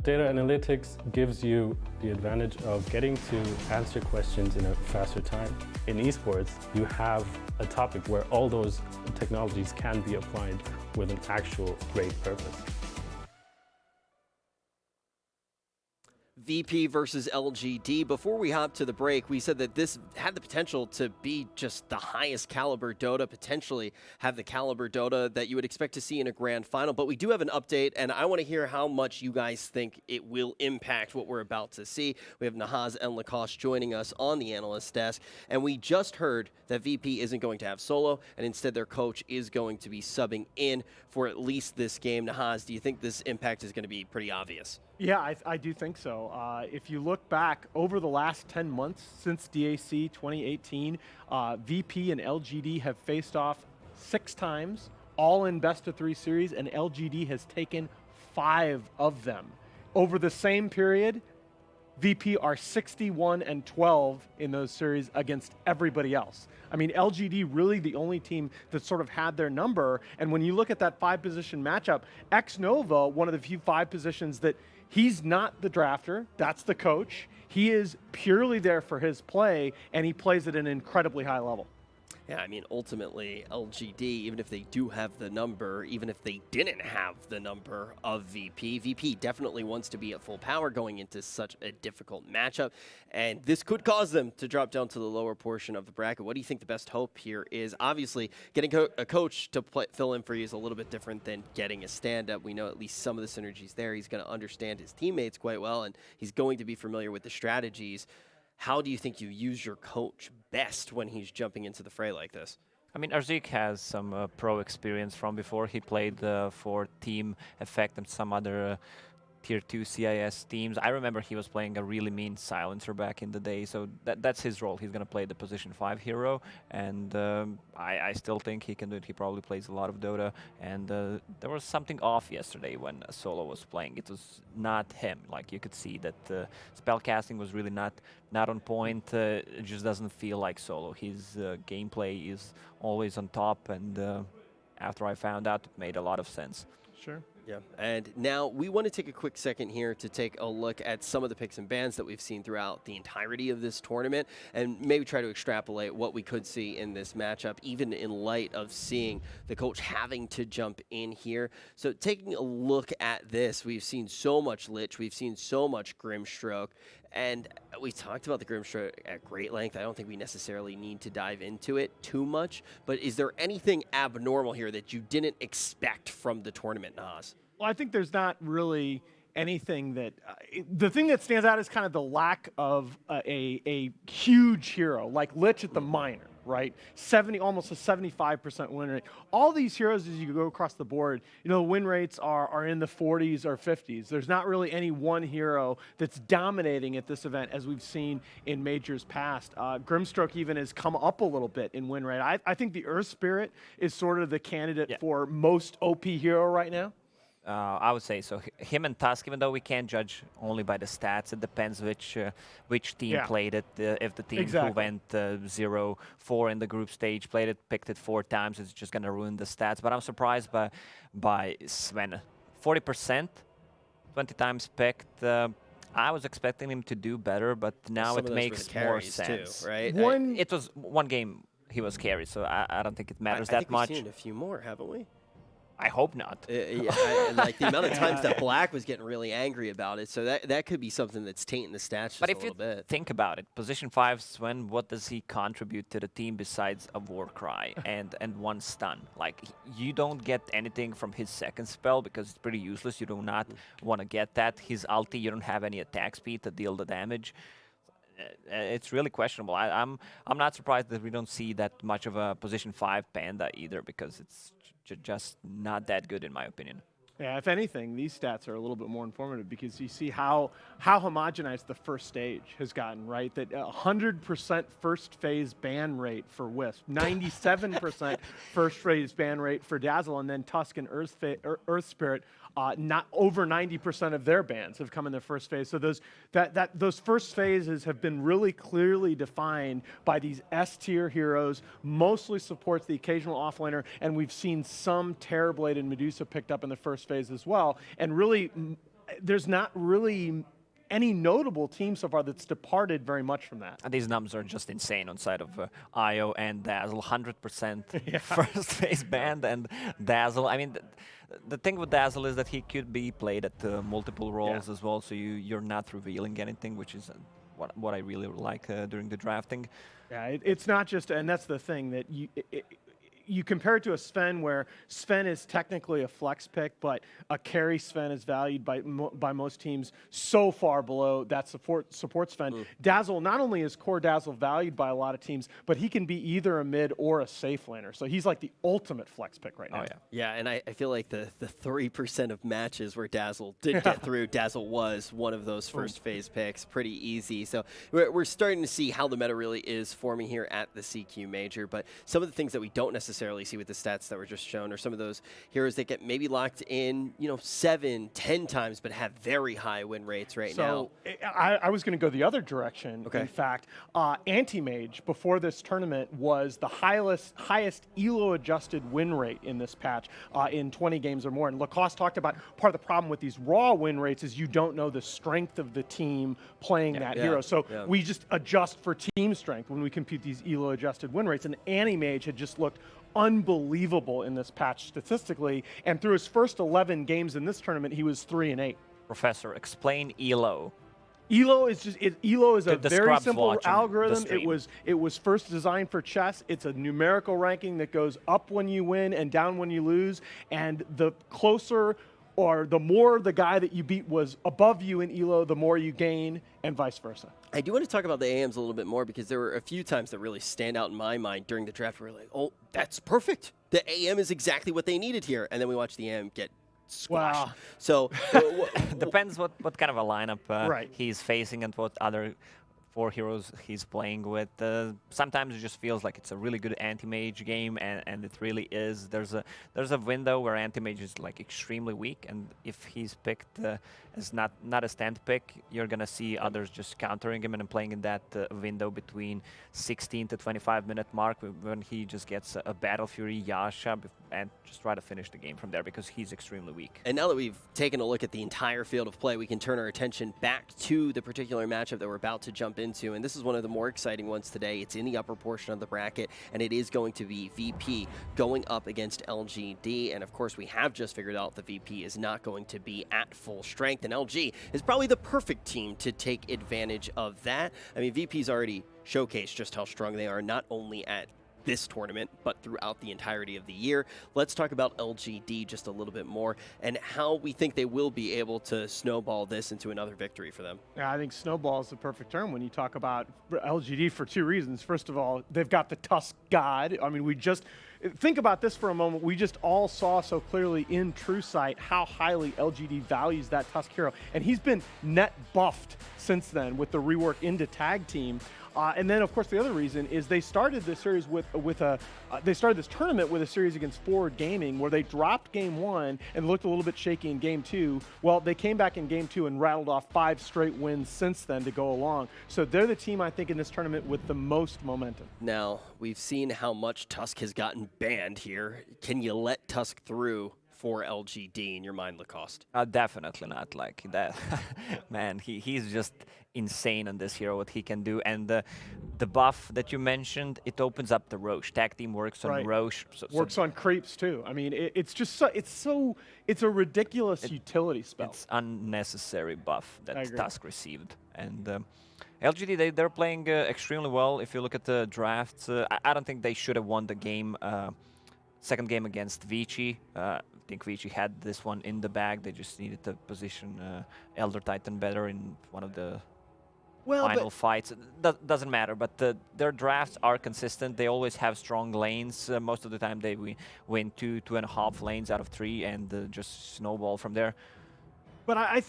Data analytics gives you the advantage of getting to answer questions in a faster time. In esports, you have a topic where all those technologies can be applied with an actual great purpose. VP versus LGD. Before we hop to the break, we said that this had the potential to be just the highest caliber Dota, potentially have the caliber Dota that you would expect to see in a grand final. But we do have an update, and I want to hear how much you guys think it will impact what we're about to see. We have Nahaz and Lacoste joining us on the analyst desk, and we just heard that VP isn't going to have solo, and instead their coach is going to be subbing in for at least this game. Nahaz, do you think this impact is going to be pretty obvious? Yeah, I do think so. If you look back over the last 10 months since DAC 2018, VP and LGD have faced off 6 times, all in best-of-3 series, and LGD has taken 5 of them. Over the same period, VP are 61-12 in those series against everybody else. I mean, LGD really the only team that sort of had their number, and when you look at that 5-position matchup, X-Nova, one of the few 5 positions that he's not the drafter, that's the coach. He is purely there for his play, and he plays at an incredibly high level. Yeah, I mean, ultimately, LGD, even if they do have the number, even if they didn't have the number of VP, VP definitely wants to be at full power going into such a difficult matchup, and this could cause them to drop down to the lower portion of the bracket. What do you think the best hope here is? Obviously, getting a coach to fill in for you is a little bit different than getting a stand-up. We know at least some of the synergies there. He's going to understand his teammates quite well, and he's going to be familiar with the strategies. How do you think you use your coach best when he's jumping into the fray like this? I mean, Arzik has some pro experience from before. He played for Team Effect and some other Tier 2 CIS teams. I remember he was playing a really mean silencer back in the day, so that's his role. He's going to play the position 5 hero, and I still think he can do it. He probably plays a lot of Dota, and there was something off yesterday when Solo was playing. It was not him. Like, you could see that spellcasting was really not on point. It just doesn't feel like Solo. His gameplay is always on top, and after I found out, it made a lot of sense. Sure. Yeah, and now we want to take a quick second here to take a look at some of the picks and bans that we've seen throughout the entirety of this tournament, and maybe try to extrapolate what we could see in this matchup, even in light of seeing the coach having to jump in here. So taking a look at this, we've seen so much Lich, we've seen so much Grimstroke, and we talked about the Grimstroke at great length. I don't think we necessarily need to dive into it too much, but is there anything abnormal here that you didn't expect from the tournament, Nahaz? Well, I think there's not really anything that the thing that stands out is kind of the lack of a huge hero like Lich at the minor, right? Almost a 75% win rate. All these heroes, as you go across the board, you know, win rates are in the 40s or 50s. There's not really any one hero that's dominating at this event as we've seen in majors past. Grimstroke even has come up a little bit in win rate. I think the Earth Spirit is sort of the candidate for most OP hero right now. I would say so. Him and Tusk, even though we can't judge only by the stats, it depends which team played it. If the team who went 0-4 in the group stage played it, picked it 4 times, it's just going to ruin the stats. But I'm surprised by Sven. 40%, 20 times picked. I was expecting him to do better, but now it makes more sense. Too, right? It was one game he was carried, so I don't think it matters that much. We've seen a few more, haven't we? I hope not. Like the amount of times that Black was getting really angry about it, so that could be something that's tainting the stats just a little bit. But if you think about it, position 5 Sven, what does he contribute to the team besides a Warcry and 1 stun? Like, you don't get anything from his second spell because it's pretty useless. You do not want to get that. His ulti, you don't have any attack speed to deal the damage. It's really questionable. I'm not surprised that we don't see that much of a position 5 Panda either, because it's just not that good in my opinion. Yeah, if anything, these stats are a little bit more informative because you see how homogenized the first stage has gotten, right? That 100% first phase ban rate for Wisp, 97% first phase ban rate for Dazzle, and then Tusk and Earth Spirit, not over 90% of their bans have come in the first phase. So those first phases have been really clearly defined by these S-tier heroes, mostly supports the occasional offlaner, and we've seen some Terrorblade and Medusa picked up in the first phase as well. And really, there's not really any notable team so far that's departed very much from that. And these numbers are just insane on side of IO and Dazzle. 100% first phase banned, and Dazzle. I mean, the thing with Dazzle is that he could be played at multiple roles as well, so you're not revealing anything, which is what I really like during the drafting. Yeah, it's not just, and that's the thing that you compare it to a Sven, where Sven is technically a flex pick, but a carry Sven is valued by most teams so far below that support Sven. Dazzle, not only is core Dazzle valued by a lot of teams, but he can be either a mid or a safe laner. So he's like the ultimate flex pick right now. Oh, yeah. Yeah, and I feel like the 3% of matches where Dazzle did get through, Dazzle was one of those first phase picks. Pretty easy. So we're starting to see how the meta really is forming here at the CQ Major, but some of the things that we don't necessarily see with the stats that were just shown are some of those heroes that get maybe locked in, 7, 10 times, but have very high win rates now. So I was going to go the other direction. Okay. In fact, Anti-Mage before this tournament was the highest ELO-adjusted win rate in this patch in 20 games or more. And Lacoste talked about part of the problem with these raw win rates is you don't know the strength of the team playing that hero. So we just adjust for team strength when we compute these ELO-adjusted win rates. And Anti-Mage had just looked unbelievable in this patch statistically, and through his first 11 games in this tournament, he was 3-8. Professor, explain ELO. ELO is a very simple algorithm. It was first designed for chess. It's a numerical ranking that goes up when you win and down when you lose, and the closer or the more the guy that you beat was above you in ELO, the more you gain, and vice versa. I do want to talk about the AMs a little bit more because there were a few times that really stand out in my mind during the draft where we're like, oh, that's perfect. The AM is exactly what they needed here. And then we watch the AM get squashed. Wow. So depends what kind of a lineup he's facing and what other 4 heroes he's playing with. Sometimes it just feels like it's a really good anti-mage game, and it really is. There's a window where anti-mage is like extremely weak, and if he's picked as not a stand pick, you're gonna see others just countering him and playing in that window between 16 to 25 minute mark when he just gets a Battle Fury Yasha and just try to finish the game from there because he's extremely weak. And now that we've taken a look at the entire field of play, we can turn our attention back to the particular matchup that we're about to jump into, and this is one of the more exciting ones today. It's in the upper portion of the bracket, and it is going to be VP going up against LGD, and of course we have just figured out the VP is not going to be at full strength, and LG is probably the perfect team to take advantage of that. I mean, VP's already showcased just how strong they are, not only at this tournament, but throughout the entirety of the year. Let's talk about LGD just a little bit more and how we think they will be able to snowball this into another victory for them. Yeah, I think snowball is the perfect term when you talk about LGD for 2 reasons. First of all, they've got the Tusk God. I mean, think about this for a moment. We just all saw so clearly in True Sight how highly LGD values that Tusk hero, and he's been net buffed since then with the rework into tag team. And then, of course, the other reason is they started this series they started this tournament with a series against Forward Gaming where they dropped game 1 and looked a little bit shaky in game 2. Well, they came back in game 2 and rattled off 5 straight wins since then to go along. So they're the team, I think, in this tournament with the most momentum. Now, we've seen how much Tusk has gotten banned here. Can you let Tusk through for LGD in your mind, Lacoste? Definitely not like that. Man, he's just insane on this hero, what he can do. And the buff that you mentioned, it opens up the Roche. Tag team works on Roche. Works on creeps too. I mean, it's just it's a ridiculous utility spell. It's unnecessary buff that Tusk received. And LGD, they're playing extremely well. If you look at the drafts, I don't think they should have won the game. Second game against Vici. I think Vici had this one in the bag. They just needed to position Elder Titan better in one of the Well, final fights. Doesn't matter, but their drafts are consistent. They always have strong lanes. Most of the time they win 2.5 lanes out of 3 and just snowball from there. But I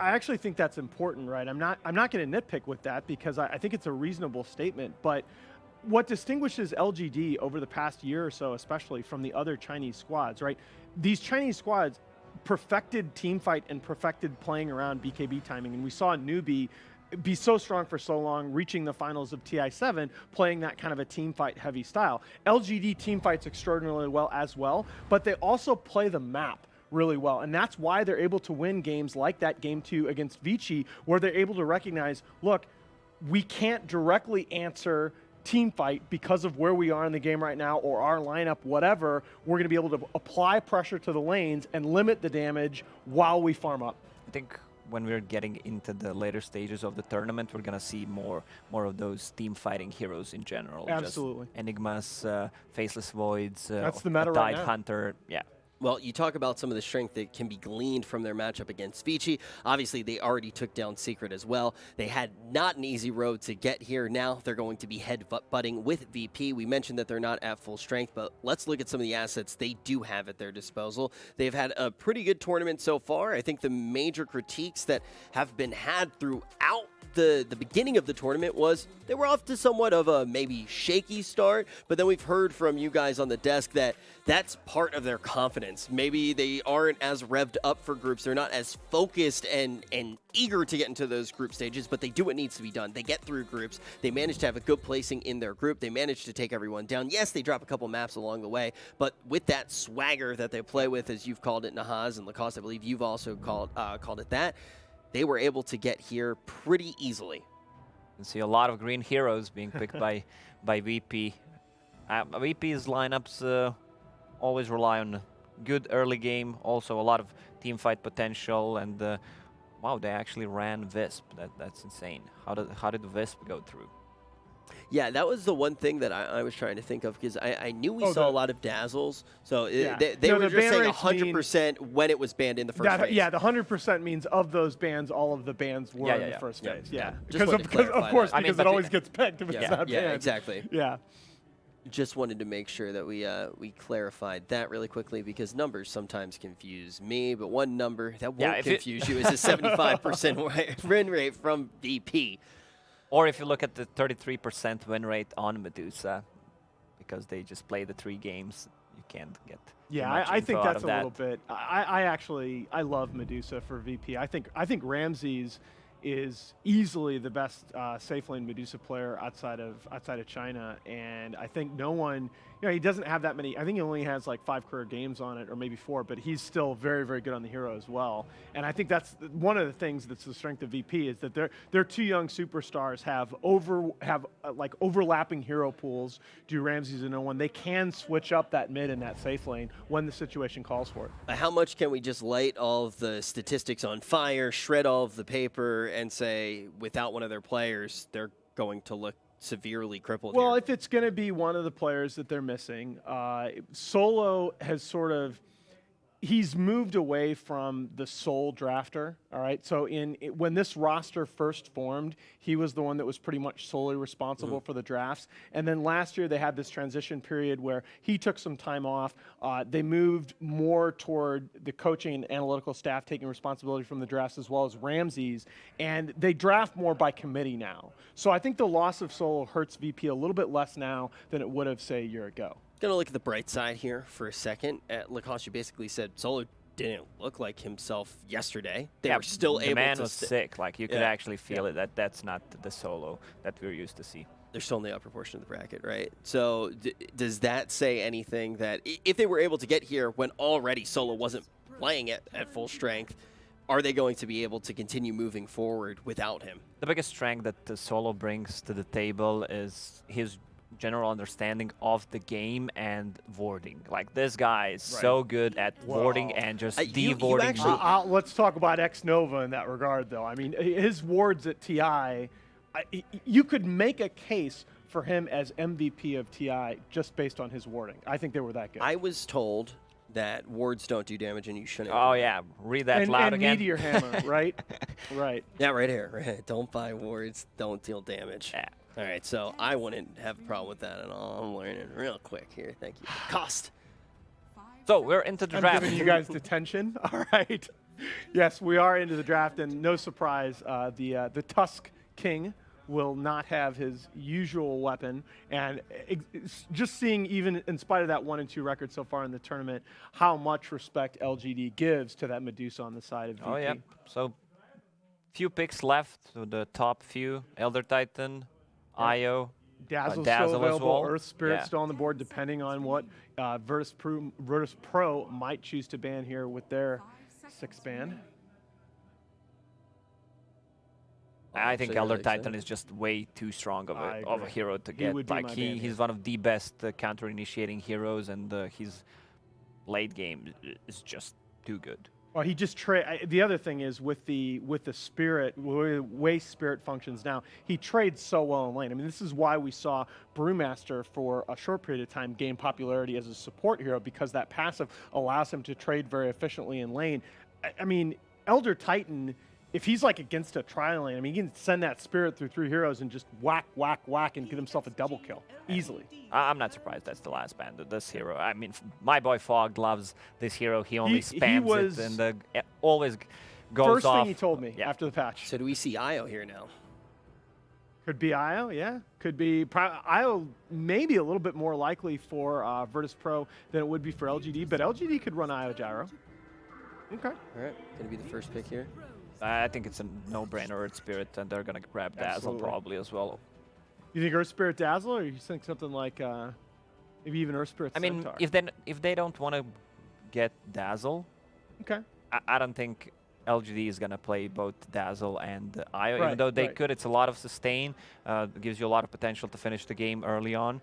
actually think that's important, right? I'm not going to nitpick with that because I think it's a reasonable statement. But what distinguishes LGD over the past year or so, especially from the other Chinese squads, right? These Chinese squads perfected teamfight and perfected playing around BKB timing, and we saw Newbie be so strong for so long, reaching the finals of TI7, playing that kind of a team fight heavy style. LGD team fights extraordinarily well as well, but they also play the map really well, and that's why they're able to win games like that game 2 against Vici, where they're able to recognize, look, we can't directly answer team fight because of where we are in the game right now or our lineup, whatever. We're going to be able to apply pressure to the lanes and limit the damage while we farm up. I think when we're getting into the later stages of the tournament, we're gonna see more of those team fighting heroes in general. Absolutely. Just Enigmas, Faceless Voids, That's the meta a right Tide now. Hunter. Yeah. Well, you talk about some of the strength that can be gleaned from their matchup against Vici. Obviously, they already took down Secret as well. They had not an easy road to get here. Now they're going to be head-butting with VP. We mentioned that they're not at full strength, but let's look at some of the assets they do have at their disposal. They've had a pretty good tournament so far. I think the major critiques that have been had throughout the beginning of the tournament was they were off to somewhat of a maybe shaky start, but then we've heard from you guys on the desk that that's part of their confidence. Maybe they aren't as revved up for groups. They're not as focused and eager to get into those group stages, but they do what needs to be done. They get through groups. They manage to have a good placing in their group. They manage to take everyone down. Yes, they drop a couple maps along the way, but with that swagger that they play with, as you've called it, Nahaz, and Lacoste, I believe you've also called it that, they were able to get here pretty easily. You see a lot of green heroes being picked by VP. VP's lineups always rely on good early game, also a lot of team fight potential, and wow, they actually ran Visp. That's insane. How did Visp go through? Yeah, that was the one thing that I was trying to think of, because I knew we saw a lot of dazzles. So Yeah. they No, were the just saying ban rates 100% when it was banned in the first phase. Yeah, the 100% means of those bans, all of the bans were in the first phase. Yeah, Just wanted to clarify of course, that. because it always gets picked if it's not banned. Yeah, exactly. Yeah. Just wanted to make sure that we clarified that really quickly, because numbers sometimes confuse me, but one number that won't confuse you is a 75% win rate from VP. Or if you look at the 33% win rate on Medusa, because they just play the 3 games, you can't get too much I think info that's out of a that. little bit. I love Medusa for VP. I think Ramses is easily the best safe lane Medusa player outside of China, and I think no one, he doesn't have that many. I think he only has like 5 career games on it, or maybe 4, but he's still very, very good on the hero as well. And I think that's one of the things that's the strength of VP, is that their 2 young superstars have like overlapping hero pools. Do Ramses and no one. They can switch up that mid and that safe lane when the situation calls for it. How much can we just light all of the statistics on fire, shred all of the paper, and say without one of their players, they're going to look severely crippled Well, here? if it's going to be one of the players that they're missing, Solo has he's moved away from the sole drafter, all right? So when this roster first formed, he was the one that was pretty much solely responsible for the drafts. And then last year they had this transition period where he took some time off. They moved more toward the coaching and analytical staff taking responsibility from the drafts, as well as Ramses, and they draft more by committee now. So I think the loss of Solo hurts VP a little bit less now than it would have, say, a year ago. Going to look at the bright side here for a second. Lacoste, you basically said Solo didn't look like himself yesterday. They were still able to... The man was sick. Like, you could actually feel it. That's not the Solo that we're used to see. They're still in the upper portion of the bracket, right? So does that say anything that if they were able to get here when already Solo wasn't playing it at full strength, are they going to be able to continue moving forward without him? The biggest strength that the Solo brings to the table is his general understanding of the game and warding. Like, this guy is so good at warding and just de-warding. Let's talk about X Nova in that regard, though. I mean, his wards at TI, you could make a case for him as MVP of TI just based on his warding. I think they were that good. I was told that wards don't do damage and you shouldn't. Oh yeah, read that loud and again. Meteor Hammer, right? Right. Yeah, right here. Right. Don't buy wards, don't deal damage. Yeah. All right, so I wouldn't have a problem with that at all. I'm learning real quick here. Thank you. Cost. So we're into the I'm draft. giving you guys detention. All right. Yes, we are into the draft, and no surprise, the Tusk King will not have his usual weapon. And just seeing, even in spite of that 1-2 record so far in the tournament, how much respect LGD gives to that Medusa on the side of VP. Oh yeah. So few picks left. So the top few: Elder Titan, Io. Dazzle's Dazzle still as available. well. Earth Spirit's Yeah. still on the board, depending on what Virtus.pro might choose to ban here with their 6th ban. I think Actually Elder really Titan excited. is just way too strong of I a agree. hero to He get. would be Like my ban he's here. one of the best counter-initiating heroes, and his late game is just too good. Well, he just the other thing is with the spirit, way spirit functions now, he trades so well in lane. I mean, this is why we saw Brewmaster for a short period of time gain popularity as a support hero, because that passive allows him to trade very efficiently in lane. I mean, Elder Titan, if he's like against a tri lane, I mean, he can send that spirit through 3 heroes and just whack, whack, whack and get himself a double kill easily. I'm not surprised that's the last ban. This hero, I mean, my boy Fog loves this hero. He only spams was- it and always goes First off. thing he told me Yeah. after the patch. So do we see Io here now? Could be Io, yeah. Could be Io, maybe a little bit more likely for Virtus.pro than it would be for LGD, but LGD could run Io Gyro. Okay. All right, gonna be the first pick here. I think it's a no-brainer Earth Spirit, and they're gonna grab Dazzle Absolutely. probably as well. You think Earth Spirit Dazzle, or you think something like maybe even Earth Spirit I mean, Centaur? if they don't want to get Dazzle, Okay. I don't think LGD is gonna play both Dazzle and Io. Right, Even though they right. could, it's a lot of sustain. Gives you a lot of potential to finish the game early on.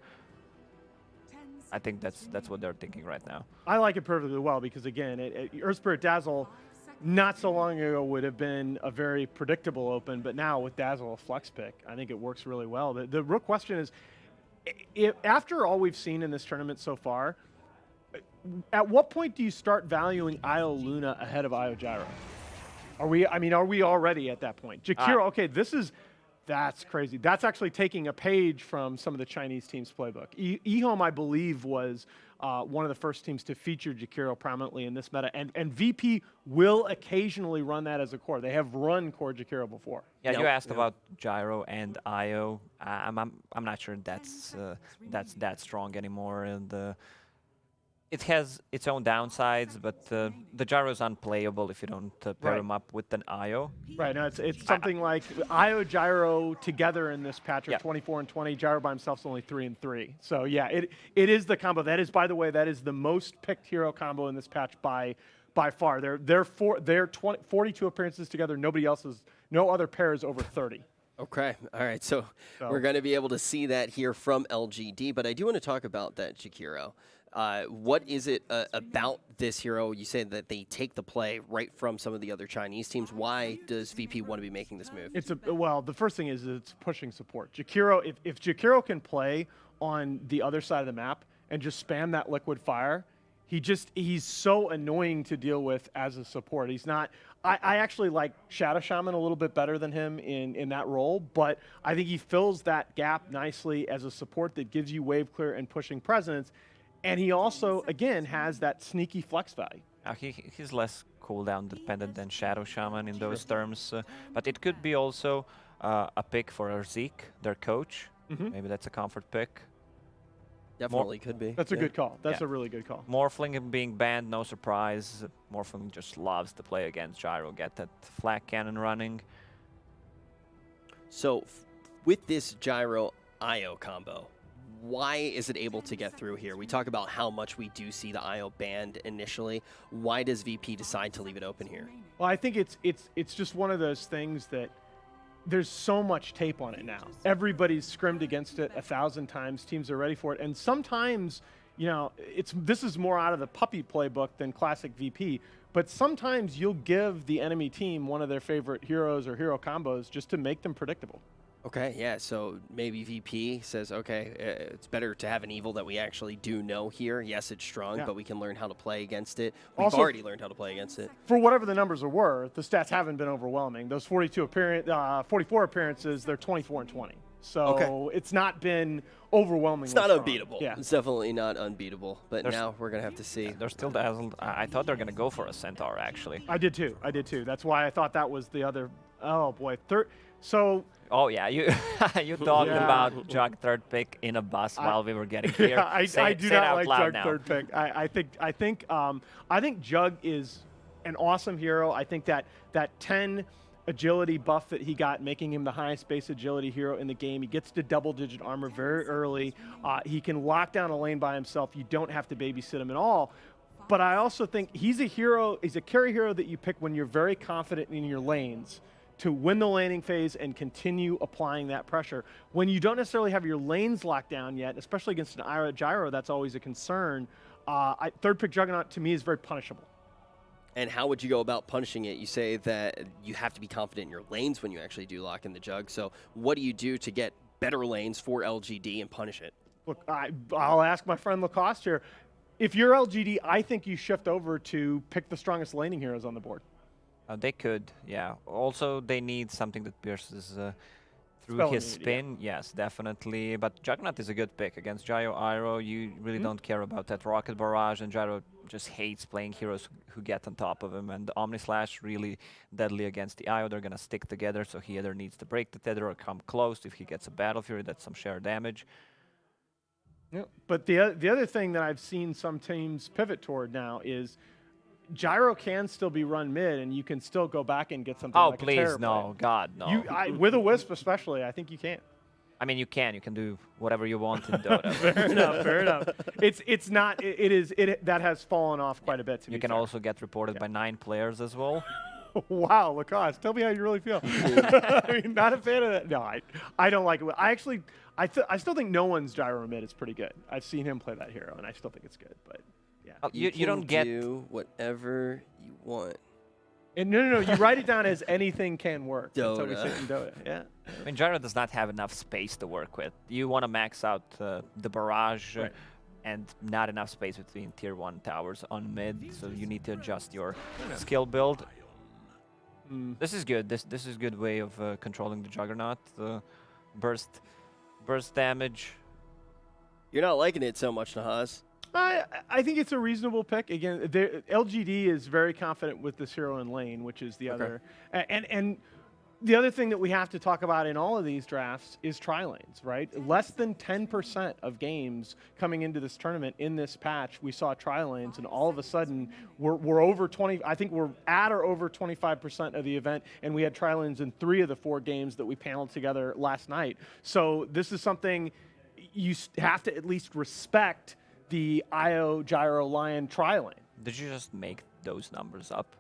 I think that's what they're thinking right now. I like it perfectly well because, again, Earth Spirit Dazzle not so long ago would have been a very predictable open, but now with Dazzle a flex pick, I think it works really well. The real question is, after all we've seen in this tournament so far, at what point do you start valuing Io Luna ahead of Io Gyro? Are we already at that point? Jakiro, okay, that's crazy. That's actually taking a page from some of the Chinese teams' playbook. eHome, I believe, was one of the first teams to feature Jakiro prominently in this meta, and VP will occasionally run that as a core. They have run core Jakiro before. Yeah, Yep, you asked yep. about Gyro and Io. I'm not sure that's that strong anymore, and it has its own downsides. But the Gyro is unplayable if you don't pair Right. him up with an Io. Right, no, it's something like Io Gyro together in this patch are Yeah. 24 and 20. Gyro by himself's only 3 and 3. So yeah, it is the combo. That is, by the way, that is the most picked hero combo in this patch by far. They're 42 appearances together. No other pair is over 30. Okay, all right, so we're going to be able to see that here from LGD, but I do want to talk about that Jakiro. What is it about this hero? You say that they take the play right from some of the other Chinese teams. Why does VP want to be making this move? Well, the first thing is it's pushing support. Jakiro, if Jakiro can play on the other side of the map and just spam that liquid fire, he's so annoying to deal with as a support. He's not. I actually like Shadow Shaman a little bit better than him in that role, but I think he fills that gap nicely as a support that gives you wave clear and pushing presence. And he also, again, has that sneaky flex value. He's less cooldown dependent than Shadow Shaman in those terms, but it could be also a pick for Zeke, their coach. Maybe that's a comfort pick. Definitely could be. That's a good call. That's Yeah. a really good call. Morphling being banned, no surprise. Morphling just loves to play against Gyro, get that flak cannon running. So with this Gyro Io combo, why is it able to get through here? We talk about how much we do see the Io banned initially. Why does VP decide to leave it open here? Well, I think it's just one of those things that there's so much tape on it now. Everybody's scrimmed against it 1,000 times. Teams are ready for it, and sometimes, this is more out of the puppy playbook than classic VP. But sometimes you'll give the enemy team one of their favorite heroes or hero combos just to make them predictable. Okay, yeah, so maybe VP says, okay, it's better to have an evil that we actually do know here. Yes, it's strong, Yeah. but we can learn how to play against it. We've Also, already learned how to play against it. For whatever the numbers are worth, the stats haven't been overwhelming. Those 44 appearances, they're 24-20. So it's not been overwhelming. It's not unbeatable. Yeah. It's definitely not unbeatable. But now we're going to have to see. They're still dazzled. I thought they're going to go for a Centaur, actually. I did too. That's why I thought that was the other. Oh, boy. So. Oh, yeah. You you talked about Jug third pick in a bus while we were getting here. Yeah, I do not like Jug now. third pick. I think Jug is an awesome hero. I think that 10 agility buff that he got, making him the highest base agility hero in the game. He gets to double-digit armor very early. He can lock down a lane by himself. You don't have to babysit him at all. But I also think he's a hero. He's a carry hero that you pick when you're very confident in your lanes to win the laning phase and continue applying that pressure. When you don't necessarily have your lanes locked down yet, especially against an gyro, that's always a concern. Third pick Juggernaut to me is very punishable. And how would you go about punishing it? You say that you have to be confident in your lanes when you actually do lock in the Jug. So what do you do to get better lanes for LGD and punish it? Look, I'll ask my friend Lacoste here. If you're LGD, I think you shift over to pick the strongest laning heroes on the board. They could, yeah. Also, they need something that pierces through Spell his immunity, spin. Yes, definitely. But Juggernaut is a good pick. Against Gyro Iroh, you really don't care about that rocket barrage, and Gyro just hates playing heroes who get on top of him. And the Omni Slash really deadly against the Io. They're going to stick together, so he either needs to break the tether or come close. If he gets a Battle Fury, that's some shared damage. Yeah. But the other thing that I've seen some teams pivot toward now is Gyro can still be run mid, and you can still go back and get something like a please, Terror no. Blade. God, no. With a Wisp especially, I think you can. I mean, you can do whatever you want in Dota. Fair enough. It's not. That has fallen off quite a bit. You can also get reported by 9 players as well. Wow, Lacoste, tell me how you really feel. I mean, not a fan of that. No, I don't like it. I still think no one's Gyro mid is pretty good. I've seen him play that hero, and I still think it's good. But yeah, You don't get do whatever you want. And no. You write it down as anything can work. That's how we say it in Dota. Yeah. I mean, Gyro does not have enough space to work with. You want to max out the barrage and not enough space between tier 1 towers on mid, so you need to adjust your skill build. This is good. This is a good way of controlling the Juggernaut. Burst damage. You're not liking it so much, Nahaz. I think it's a reasonable pick. Again, LGD is very confident with this hero in lane, which is the other. And the other thing that we have to talk about in all of these drafts is tri-lanes, right? Less than 10% of games coming into this tournament in this patch, we saw tri-lanes, and all of a sudden we're over 20. I think we're at or over 25% of the event, and we had tri-lanes in 3 of the 4 games that we paneled together last night. So this is something you have to at least respect the Io Gyro Lion tri-lane. Did you just make those numbers up?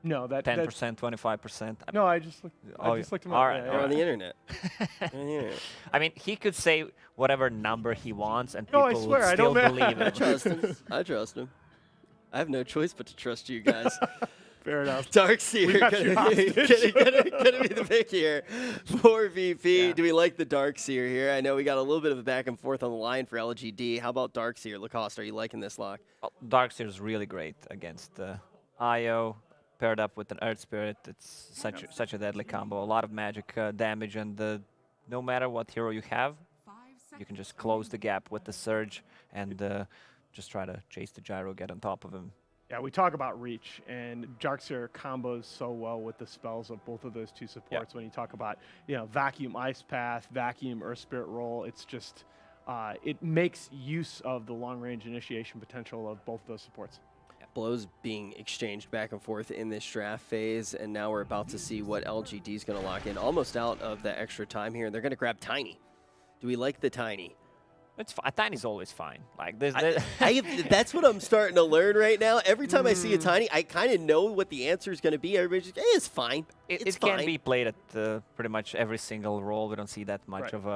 No, that 10%, 25%. No, I just looked. I just looked him up. All right, They're on the internet. I mean, he could say whatever number he wants, and people I swear, would I still don't believe I it. trust him. I trust him. I have no choice but to trust you guys. Fair enough. Darkseer gonna be the pick here for VP. Yeah. Do we like the Darkseer here? I know we got a little bit of a back and forth on the line for LGD. How about Darkseer? Lacoste, are you liking this lock? Well, Darkseer is really great against Io, paired up with an Earth Spirit. It's such a deadly combo. A lot of magic damage, and no matter what hero you have, you can just close the gap with the Surge and just try to chase the Gyro, get on top of him. Yeah, we talk about reach, and Darkseer combos so well with the spells of both of those 2 supports. When you talk about, Vacuum Ice Path, Vacuum Earth Spirit Roll, it's just, it makes use of the long-range initiation potential of both of those supports. Blows being exchanged back and forth in this draft phase, and now we're about to see what LGD is going to lock in. Almost out of the extra time here, and they're going to grab Tiny. Do we like the Tiny? It's fine. Tiny's always fine. Like this. That's what I'm starting to learn right now. Every time I see a Tiny, I kind of know what the answer is going to be. Everybody's just, it's fine. It can be played at pretty much every single role. We don't see that much of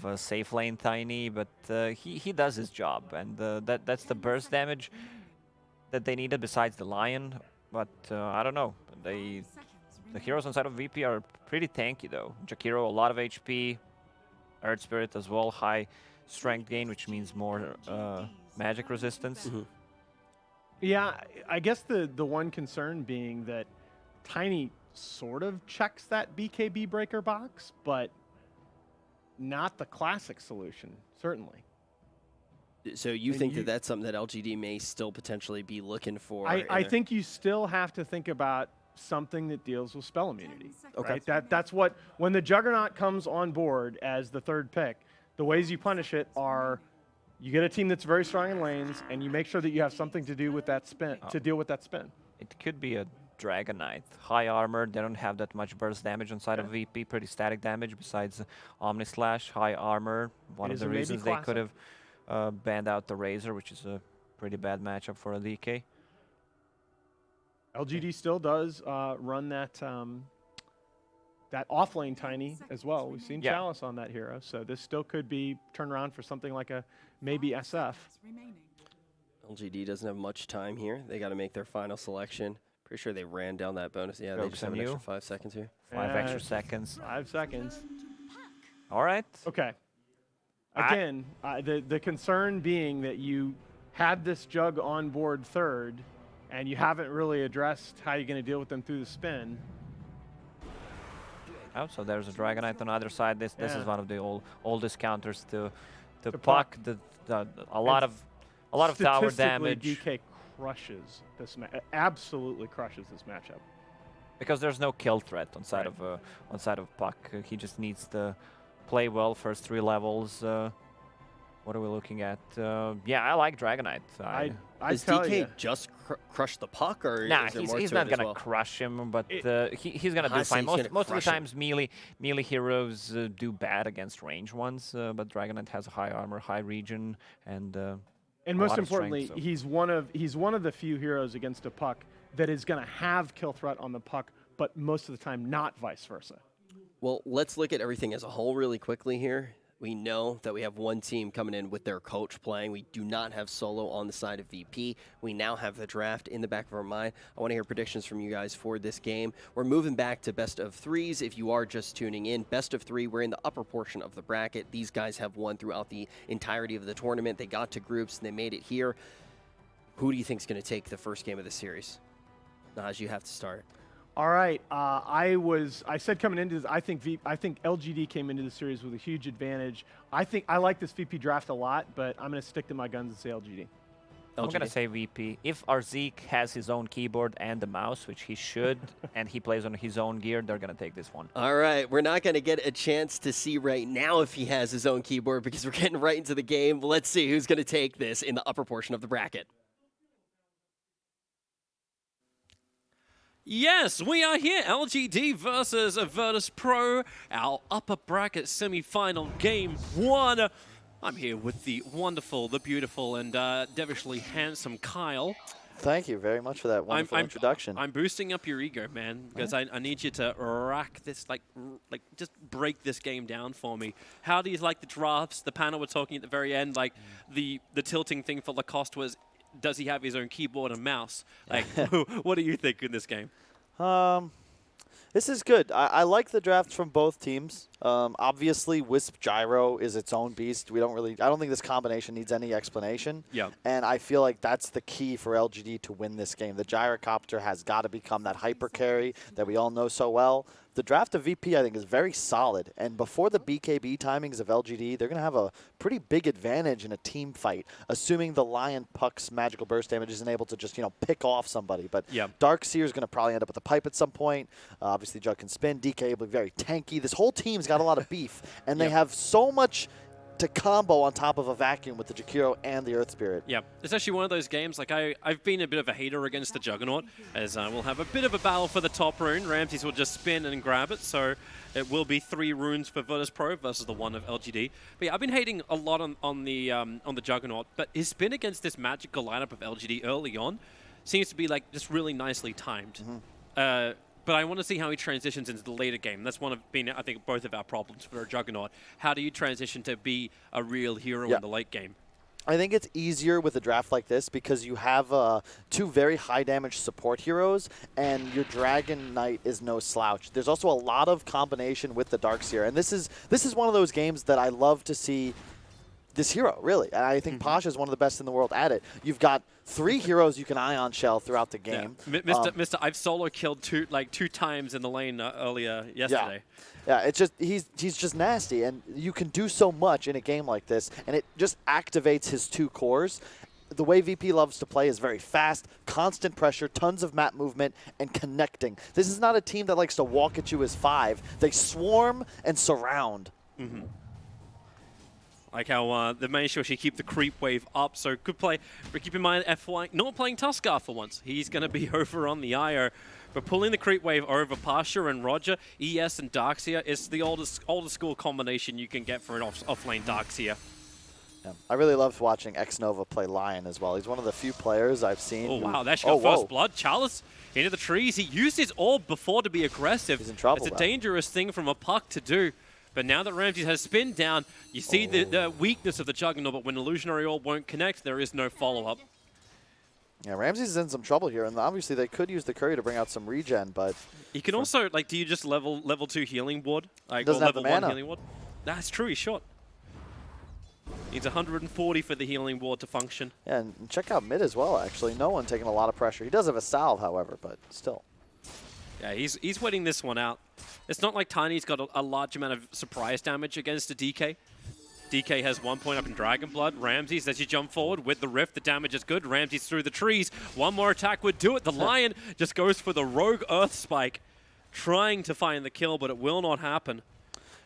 a safe lane Tiny, but he does his job, and that's the burst damage that they needed besides the Lion. But I don't know. The heroes on side of VP are pretty tanky though. Jakiro, a lot of HP. Earth Spirit as well, high strength gain, which means more magic resistance. Yeah, I guess the one concern being that Tiny sort of checks that BKB breaker box, but not the classic solution, certainly. So you think that that's something that LGD may still potentially be looking for? I think you still have to think about something that deals with spell immunity. Okay. Right? That's what, when the Juggernaut comes on board as the third pick, the ways you punish it are you get a team that's very strong in lanes, and you make sure that you have something to do with that spin, to deal with that spin. It could be a Dragon Knight. High armor, they don't have that much burst damage on side of VP, pretty static damage besides Omni Slash. High armor, one of the reasons they could have banned out the Razor, which is a pretty bad matchup for a DK. LGD still does run that that offlane Tiny as well. We've seen Chalice on that hero, so this still could be turned around for something like a maybe SF. LGD doesn't have much time here. They got to make their final selection. Pretty sure they ran down that bonus. Yeah, they just have an extra 5 seconds here. 5 extra seconds. 5 seconds. All right. Okay. Again, the concern being that you had this Jug on board third, and you haven't really addressed how you're going to deal with them through the spin. Oh, so there's a Dragon Knight on the other side. This is one of the oldest counters to Puck. A lot of tower damage. DK crushes this absolutely crushes this matchup. Because there's no kill threat on side of Puck. He just needs to play well first 3 levels. What are we looking at? Yeah, I like Dragon Knight. Does DK just crush the Puck, or nah, is there more he's to not it as gonna well? crush him, but he's gonna do fine. Most of the times, melee heroes do bad against range ones, but Dragon Knight has high armor, high regen, and most importantly, strength, so. he's one of the few heroes against a Puck that is gonna have kill threat on the Puck, but most of the time not vice versa. Well, let's look at everything as a whole really quickly here. We know that we have one team coming in with their coach playing. We do not have solo on the side of VP. We now have the draft in the back of our mind. I want to hear predictions from you guys for this game. We're moving back to best of 3s. If you are just tuning in, best of 3, we're in the upper portion of the bracket. These guys have won throughout the entirety of the tournament. They got to groups and they made it here. Who do you think is going to take the first game of the series? Naj, you have to start. All right, I said coming into this, I think LGD came into the series with a huge advantage. I like this VP draft a lot, but I'm going to stick to my guns and say LGD. I'm going to say VP. If Arzik has his own keyboard and the mouse, which he should, and he plays on his own gear, they're going to take this one. All right, we're not going to get a chance to see right now if he has his own keyboard because we're getting right into the game. Let's see who's going to take this in the upper portion of the bracket. Yes, we are here. LGD versus Virtus.pro, our upper bracket semi-final game 1. I'm here with the wonderful, the beautiful, and devilishly handsome Kyle. Thank you very much for that wonderful introduction. I'm boosting up your ego, man, because I need you to rack this, like just break this game down for me. How do you like the drafts? The panel we're talking at the very end, like the tilting thing for Lacoste was, does he have his own keyboard and mouse? Like, what do you think in this game? This is good. I like the drafts from both teams. Obviously, Wisp Gyro is its own beast. I don't think this combination needs any explanation. Yeah. And I feel like that's the key for LGD to win this game. The Gyrocopter has got to become that hyper carry that we all know so well. The draft of VP, I think, is very solid. And before the BKB timings of LGD, they're going to have a pretty big advantage in a team fight, assuming the Lion Puck's magical burst damage isn't able to just, pick off somebody. But Darkseer is going to probably end up with a pipe at some point. Obviously, Jug can spin. DK will be very tanky. This whole team's got a lot of beef, and they have so much to combo on top of a vacuum with the Jakiro and the Earth Spirit. Yeah, it's actually one of those games, like I've been a bit of a hater against the Juggernaut, as we'll have a bit of a battle for the top rune. Ramses will just spin and grab it, so it will be 3 runes for Virtus.pro versus the 1 of LGD. But yeah, I've been hating a lot on the Juggernaut, but his spin against this magical lineup of LGD early on seems to be like just really nicely timed. But I want to see how he transitions into the later game. That's I think, both of our problems for a Juggernaut. How do you transition to be a real hero in the late game? I think it's easier with a draft like this because you have 2 very high damage support heroes, and your Dragon Knight is no slouch. There's also a lot of combination with the Darkseer, and this is one of those games that I love to see this hero, really. And I think Pasha is one of the best in the world at it. You've got 3 heroes you can Ion Shell throughout the game. Yeah. Mr. I've solo killed two times in the lane earlier yesterday. Yeah, it's just he's just nasty, and you can do so much in a game like this, and it just activates his 2 cores. The way VP loves to play is very fast, constant pressure, tons of map movement, and connecting. This is not a team that likes to walk at you as 5. They swarm and surround. Like how they managed to actually keep the creep wave up, so good play. But keep in mind, FY not playing Tuskar for once. He's going to be over on the IO. But pulling the creep wave over Pasha and Roger, ES and Darkseer is the oldest school combination you can get for an off-lane Darkseer. Yeah. I really loved watching Xnova play Lion as well. He's one of the few players I've seen. Oh, wow. That's got first blood. Chalice into the trees. He used his orb before to be aggressive. He's in trouble. It's a dangerous thing from a puck to do. But now that Ramses has spin down, you see the weakness of the Juggernaut, but when Illusionary Orb won't connect, there is no follow-up. Yeah, Ramses is in some trouble here, and obviously they could use the Curry to bring out some regen, but... You can also, like, do you just level 2 healing ward? Like, doesn't or have the level 1 mana. healing ward? That's true, he's short. Needs 140 for the healing ward to function. Yeah, and check out mid as well, actually. No one taking a lot of pressure. He does have a salve, however, but still. Yeah, he's waiting this one out. It's not like Tiny's got a large amount of surprise damage against a DK. DK has 1 point up in Dragon Blood. Ramses, as you jump forward with the Rift, the damage is good. Ramses through the trees. One more attack would do it. The Lion just goes for the rogue Earth Spike, trying to find the kill, but it will not happen.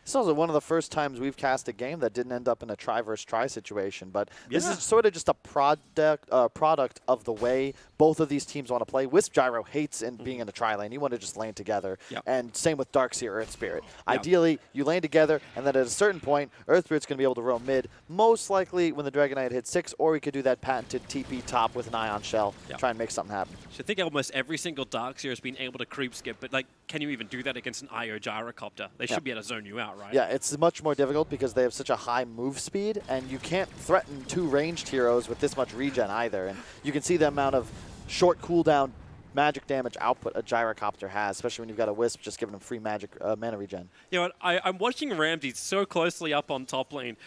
This is also one of the first times we've cast a game that didn't end up in a try versus try situation, but this is sort of just a product of the way both of these teams want to play. Wisp Gyro hates being in a tri lane. You want to just lane together, and same with Darkseer, Earth Spirit. Ideally, you lane together, and then at a certain point, Earth Spirit's going to be able to roam mid, most likely when the Dragon Knight hits 6, or we could do that patented TP top with an Ion Shell, try and make something happen. So I think almost every single Darkseer has been able to creep skip, but like, can you even do that against an IO Gyrocopter? They should be able to zone you out, right? Yeah, it's much more difficult because they have such a high move speed, and you can't threaten 2 ranged heroes with this much regen either. And you can see the amount of short cooldown magic damage output a Gyrocopter has, especially when you've got a Wisp just giving them free magic mana regen. You know what, I'm watching Ramses so closely up on top lane.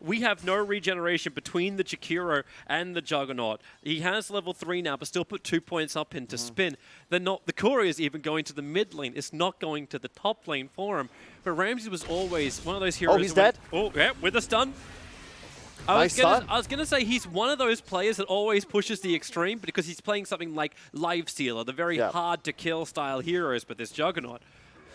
We have no regeneration between the Jakiro and the Juggernaut. He has level 3 now, but still put 2 points up into spin. The Courier is even going to the mid lane. It's not going to the top lane for him. But Ramses was always one of those heroes. Oh, he's dead? Oh, yeah, with a stun. I was gonna say he's one of those players that always pushes the extreme because he's playing something like Lifestealer, the very hard to kill style heroes, but this Juggernaut,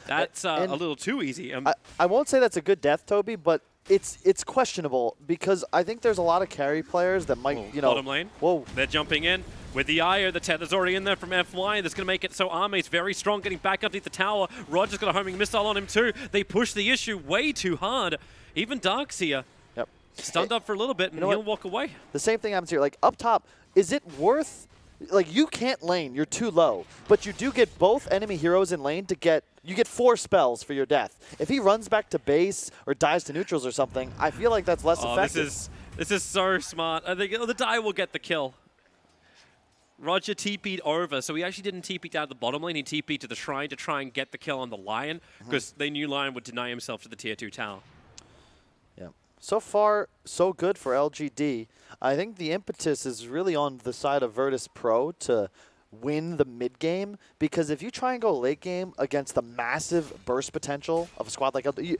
that's a little too easy. I won't say that's a good death, Toby, but it's questionable because I think there's a lot of carry players that might, bottom lane. Whoa. They're jumping in. With the IO, the tether's already in there from FY. That's going to make it so Arme's very strong, getting back underneath the tower. Roger's got a homing missile on him too. They push the issue way too hard. Even Darkseer stunned up for a little bit, and he'll walk away. The same thing happens here. Like, up top, is it worth... Like, you can't lane. You're too low. But you do get both enemy heroes in lane to get... You get 4 spells for your death. If he runs back to base or dies to neutrals or something, I feel like that's less effective. This is so smart. I think the die will get the kill. Roger TP'd over, so he actually didn't TP down to the bottom lane. He TP'd to the shrine to try and get the kill on the Lion, because they knew Lion would deny himself to the tier 2 tower. Yeah. So far, so good for LGD. I think the impetus is really on the side of Virtus.pro to win the mid game, because if you try and go late game against the massive burst potential of a squad like LGD,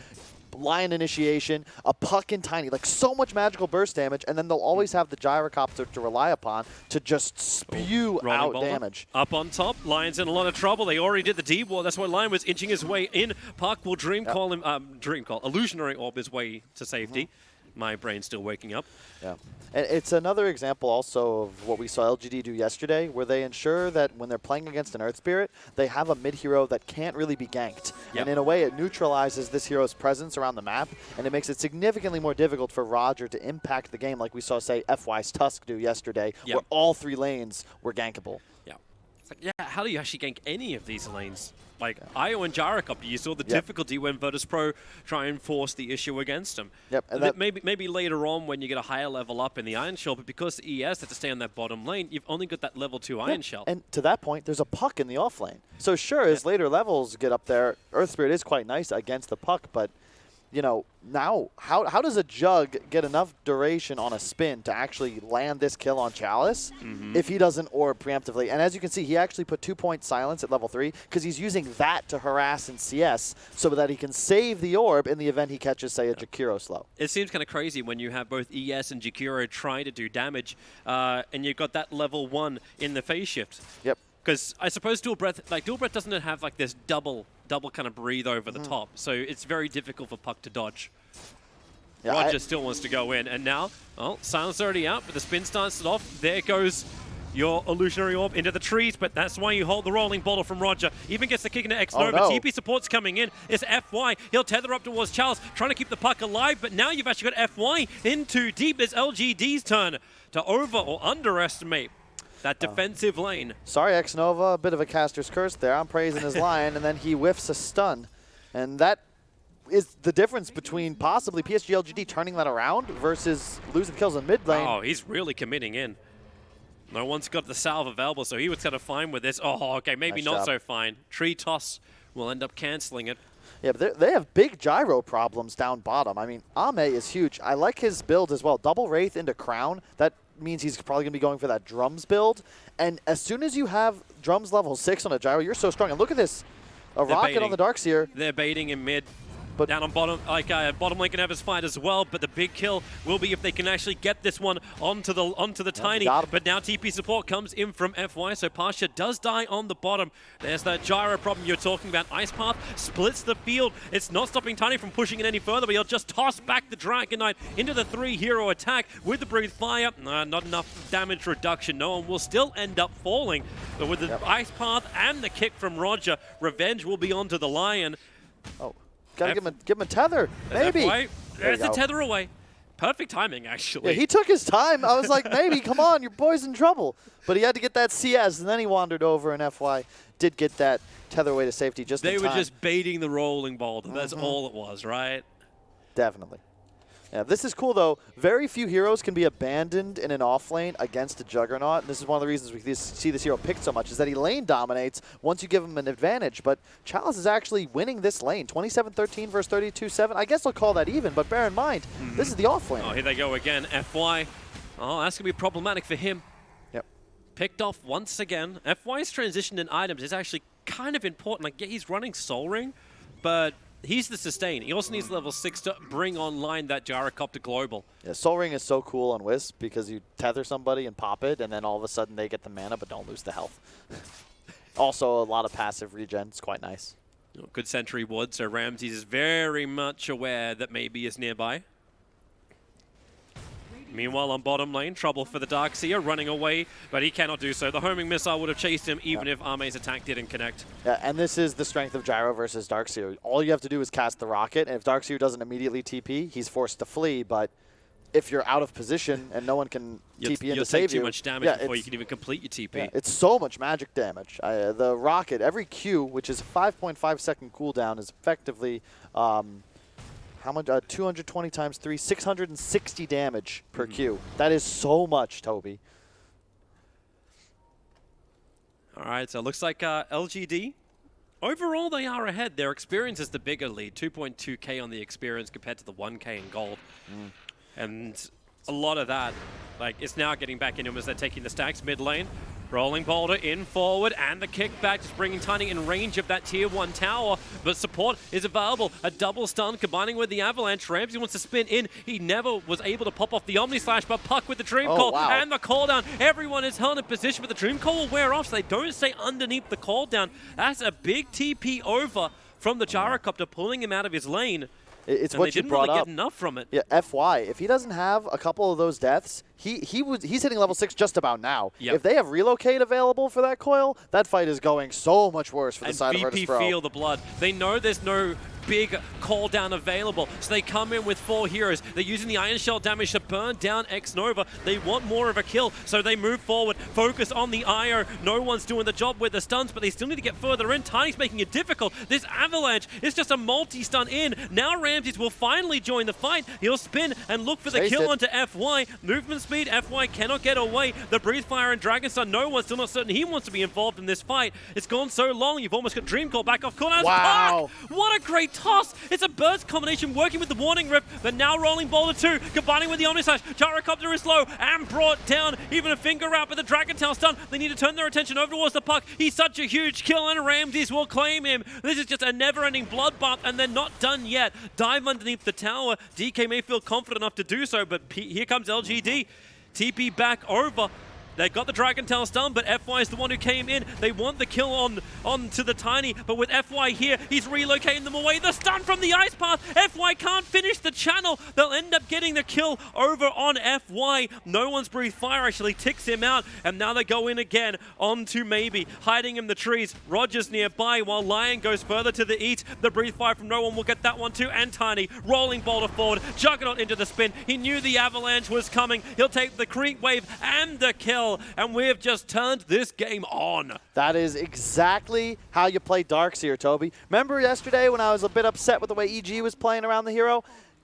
Lion initiation, a puck and Tiny, like so much magical burst damage, and then they'll always have the Gyrocopter to rely upon to just spew out damage. Up on top, Lion's in a lot of trouble. They already did the D-wall. That's why Lion was inching his way in. Puck will Illusionary Orb his way to safety. My brain's still waking up. Yeah. And it's another example also of what we saw LGD do yesterday, where they ensure that when they're playing against an Earth Spirit, they have a mid hero that can't really be ganked. And in a way, it neutralizes this hero's presence around the map, and it makes it significantly more difficult for Roger to impact the game like we saw, say, FY's Tusk do yesterday, where all 3 lanes were gankable. Yeah. It's like, yeah, how do you actually gank any of these lanes? Like, IO and Gyrocopter, you saw the difficulty when Virtus.pro try and force the issue against them. Yep, and maybe later on when you get a higher level up in the Iron Shell, but because the ES had to stay on that bottom lane, you've only got that level 2 Iron Shell. And to that point, there's a puck in the off lane. So sure, as later levels get up there, Earth Spirit is quite nice against the puck, but you know, now how does a Jug get enough duration on a spin to actually land this kill on Chalice if he doesn't orb preemptively? And as you can see, he actually put 2-point silence at level 3 because he's using that to harass in CS so that he can save the orb in the event he catches, say, a Jakiro slow. It seems kind of crazy when you have both ES and Jakiro trying to do damage, and you've got that level 1 in the phase shift. Yep. Because I suppose Dual Breath doesn't have like this double kind of breathe over the top, so it's very difficult for Puck to dodge. Yeah, Roger still wants to go in, and now, well, Silence already out, but the spin starts it off. There goes your illusionary orb into the trees, but that's why you hold the rolling bottle from Roger. Even gets the kick into X-Nova. Oh, no. TP support's coming in. It's FY. He'll tether up towards Chalice, trying to keep the puck alive, but now you've actually got FY in too deep. It's LGD's turn to over or underestimate that defensive lane. Sorry, X-Nova, a bit of a caster's curse there. I'm praising his line, and then he whiffs a stun. And that is the difference between possibly PSG.LGD turning that around versus losing kills in mid lane. Oh, he's really committing in. No one's got the salve available, so he was kind of fine with this. Oh, okay, maybe Nice not job. so fine. Tree toss will end up canceling it. Yeah, but they have big gyro problems down bottom. I mean, Ame is huge. I like his build as well. Double Wraith into Crown. That means he's probably going to be going for that Drums build. And as soon as you have Drums level 6 on a gyro, you're so strong. And look at this. A They're rocket baiting. on the Darkseer. They're baiting in mid. But down on bottom, bottom lane can have his fight as well, but the big kill will be if they can actually get this one onto the Tiny. got him. But now TP support comes in from FY, so Pasha does die on the bottom. There's that gyro problem you're talking about. Ice Path splits the field. It's not stopping Tiny from pushing it any further, but he'll just toss back the Dragon Knight into the 3-hero attack with the Breathe Fire. Not enough damage reduction. No one will still end up falling, but with the Ice Path and the kick from Roger, revenge will be onto the Lion. Oh. Gotta give him a tether, maybe. There's the tether away. Perfect timing, actually. Yeah, he took his time. I was like, maybe, come on, your boy's in trouble. But he had to get that CS, and then he wandered over, and FY did get that tether away to safety just in time. They were just baiting the rolling boulder. That's all it was, right? Definitely. Yeah, this is cool, though. Very few heroes can be abandoned in an off lane against a Juggernaut. And this is one of the reasons we see this hero picked so much, is that he lane dominates once you give him an advantage. But Chalice is actually winning this lane. 27-13 versus 32-7. I guess I'll call that even, but bear in mind, this is the off lane. Oh, here they go again. FY. Oh, that's going to be problematic for him. Yep. Picked off once again. FY's transition in items is actually kind of important. Like, yeah, he's running Soul Ring, but he's the sustain. He also needs level 6 to bring online that Gyrocopter Global. Yeah, Soul Ring is so cool on Wisp because you tether somebody and pop it, and then all of a sudden they get the mana but don't lose the health. Also, a lot of passive regen. It's quite nice. Good Sentry Wood, so Ramses is very much aware that maybe is nearby. Meanwhile, on bottom lane, trouble for the Darkseer, running away, but he cannot do so. The homing missile would have chased him even if Ame's attack didn't connect. Yeah, and this is the strength of Gyro versus Darkseer. All you have to do is cast the rocket, and if Darkseer doesn't immediately TP, he's forced to flee, but if you're out of position and no one can TP in to save you, too much damage before you can even complete your TP. Yeah, it's so much magic damage. The rocket, every Q, which is a 5.5 second cooldown, is effectively how much? 220 times 3, 660 damage per Q. That is so much, Toby. All right, so it looks like LGD, overall they are ahead. Their experience is the bigger lead, 2.2k on the experience compared to the 1k in gold. And a lot of that, like, it's now getting back into them as they're taking the stacks mid lane. Rolling boulder in forward, and the kickback just bringing Tiny in range of that tier 1 tower, but support is available. A double stun combining with the avalanche. Ramsey wants to spin in. He never was able to pop off the Omni Slash, but Puck with the Dream Call and the call down. Everyone is held in position, but the Dream Call will wear off, so they don't stay underneath the call down. That's a big TP over from the Gyrocopter, pulling him out of his lane. It's and what they you didn't brought really up. get enough from it. Yeah, FY. If he doesn't have a couple of those deaths, he's hitting level 6 just about now. Yep. If they have relocate available for that coil, that fight is going so much worse for the side of VP Virtus.pro. feel the blood. They know there's no big call down available. So they come in with 4 heroes. They're using the Iron Shell damage to burn down X-Nova. They want more of a kill, so they move forward, focus on the IO. No one's doing the job with the stuns, but they still need to get further in. Tiny's making it difficult. This Avalanche is just a multi-stun in. Now Ramses will finally join the fight. He'll spin and look for the kill onto FY. Movement speed, FY cannot get away. The Breathe Fire and Dragon Stun, no one's still not certain he wants to be involved in this fight. It's gone so long, you've almost got Dream Call back off cooldown. Wow. What a great toss. It's a burst combination working with the Warning Rift, but now rolling Boulder 2, combining with the Omnislash. Gyrocopter is low and brought down. Even a finger out with the Dragon Tail stun. They need to turn their attention over towards the puck. He's such a huge kill, and Ramses will claim him. This is just a never-ending bloodbath, and they're not done yet. Dive underneath the tower. DK may feel confident enough to do so, but here comes LGD. TP back over. They got the Dragon Tail stun, but FY is the one who came in. They want the kill on to the Tiny, but with FY here, he's relocating them away. The stun from the Ice Path. FY can't finish the channel. They'll end up getting the kill over on FY. No one's Breathe Fire actually ticks him out, and now they go in again onto Maybe, hiding in the trees. Roger's nearby while Lion goes further to the east. The Breathe Fire from no one will get that one too, and Tiny rolling Boulder forward. Juggernaut into the spin. He knew the Avalanche was coming. He'll take the creep wave and the kill. And we've just turned this game on. That is exactly how you play Darkseer, Toby. Remember yesterday when I was a bit upset with the way EG was playing around the hero?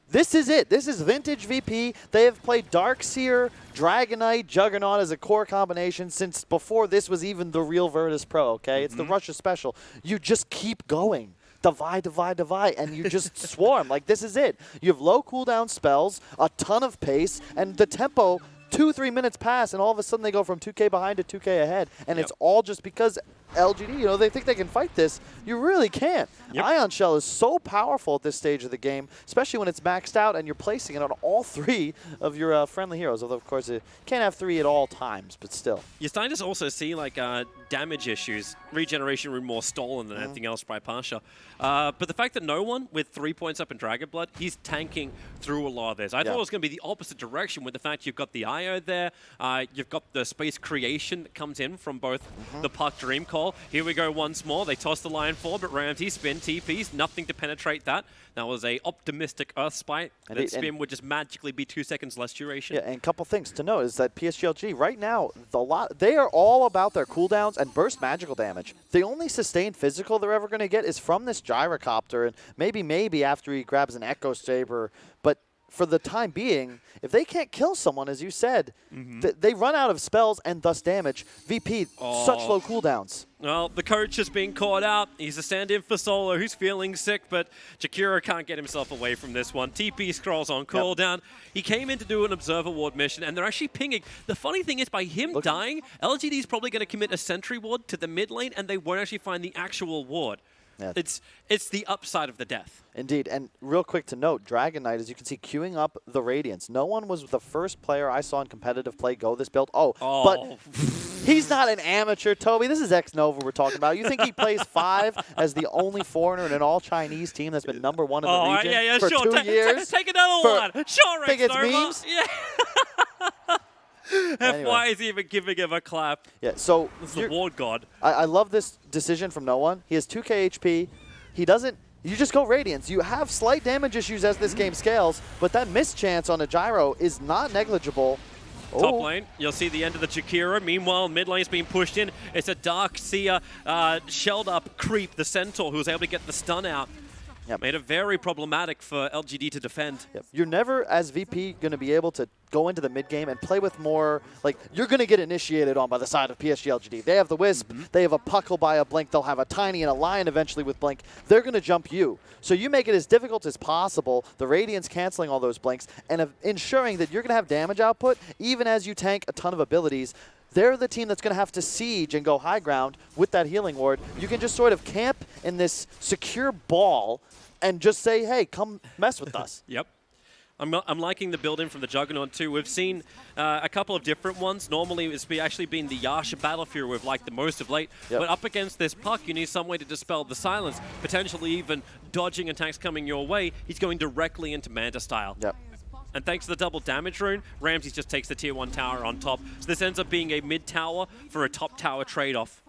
This is it. This is vintage VP. They have played Darkseer, Dragonite, Juggernaut as a core combination since before this was even the real Virtus.pro, okay? It's the Russia special. You just keep going. Divide, divide, divide, and you just swarm. Like, this is it. You have low cooldown spells, a ton of pace, and the tempo 2-3 minutes pass, and all of a sudden they go from 2K behind to 2K ahead. And it's all just because LGD, you know, they think they can fight this. You really can't. Ion Shell is so powerful at this stage of the game, especially when it's maxed out and you're placing it on all 3 of your friendly heroes. Although, of course, you can't have 3 at all times, but still. You're starting to also see, like, damage issues. Regeneration room more stolen than anything else by Pasha. But the fact that no one with 3 points up in Dragon Blood, he's tanking through a lot of this. I thought it was going to be the opposite direction with the fact you've got the IO there, you've got the space creation that comes in from both the Puck Dream Call. Here we go once more. They toss the Lion forward, but Ramsey spin TPs, nothing to penetrate that. That was a optimistic Earth Spite. That spin would just magically be 2 seconds less duration. Yeah, and a couple things to note is that PSG.LGD right now, they are all about their cooldowns and burst magical damage. The only sustained physical they're ever going to get is from this Gyrocopter, and maybe after he grabs an Echo Saber, but for the time being, if they can't kill someone, as you said, they run out of spells and thus damage. VP, such low cooldowns. Well, the coach is being caught out. He's a stand-in for Solo, who's feeling sick, but Jakiro can't get himself away from this one. TP scrolls on cooldown. He came in to do an Observer Ward mission, and they're actually pinging. The funny thing is, by him dying, LGD is probably going to commit a Sentry Ward to the mid lane, and they won't actually find the actual ward. Yeah. It's the upside of the death. Indeed, and real quick to note, Dragon Knight, as you can see, queuing up the Radiance. No one was the first player I saw in competitive play go this build. But he's not an amateur, Toby. This is X-Nova we're talking about. You think he plays 5 as the only foreigner in an all-Chinese team that's been #1 in the region for 2 years? Take another one. Sure, think it's memes? Yeah. FY is even giving him a clap. Yeah, so this is the ward god. I love this decision from no one. He has 2K HP. He doesn't. You just go Radiance. You have slight damage issues as this game scales, but that mischance on a gyro is not negligible. Top lane, you'll see the end of the Jakiro. Meanwhile, mid lane's being pushed in. It's a Darkseer shelled up creep, the Centaur, who was able to get the stun out. Made it very problematic for LGD to defend. You're never, as VP, going to be able to go into the mid game and play with more, like, you're going to get initiated on by the side of PSG.LGD. They have the Wisp, they have a Puckle by a Blink, they'll have a Tiny and a Lion eventually with Blink. They're going to jump you. So you make it as difficult as possible, the Radiance canceling all those Blinks, and ensuring that you're going to have damage output, even as you tank a ton of abilities. They're the team that's going to have to siege and go high ground with that healing ward. You can just sort of camp in this secure ball and just say, hey, come mess with us. I'm liking the build-in from the Juggernaut too. We've seen a couple of different ones. Normally it's actually been the Yasha Battle Fury we've liked the most of late. But up against this Puck, you need some way to dispel the silence, potentially even dodging attacks coming your way. He's going directly into Manta style. And thanks to the double damage rune, Ramses just takes the tier 1 tower on top. So this ends up being a mid tower for a top tower trade-off.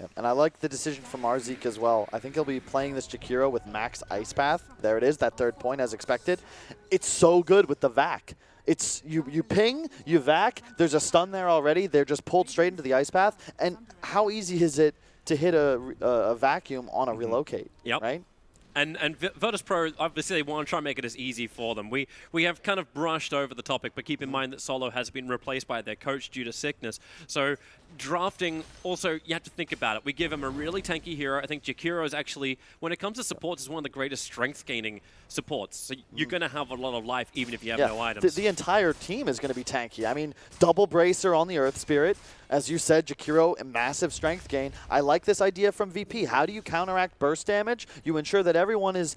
Yep. And I like the decision from Arzik as well. I think he'll be playing this Jakiro with max Ice Path. There it is, that 3rd point as expected. It's so good with the vac. It's you ping, you vac, there's a stun there already. They're just pulled straight into the Ice Path. And how easy is it to hit a vacuum on a relocate, right? And Virtus.pro, obviously, they want to try and make it as easy for them. We have kind of brushed over the topic, but keep in mind that Solo has been replaced by their coach due to sickness. So drafting, also, you have to think about it. We give him a really tanky hero. I think Jakiro is actually, when it comes to supports, is one of the greatest strength-gaining supports. So you're going to have a lot of life, even if you have no items. The entire team is going to be tanky. I mean, double Bracer on the Earth Spirit. As you said, Jakiro, a massive strength gain. I like this idea from VP. How do you counteract burst damage? You ensure that everyone is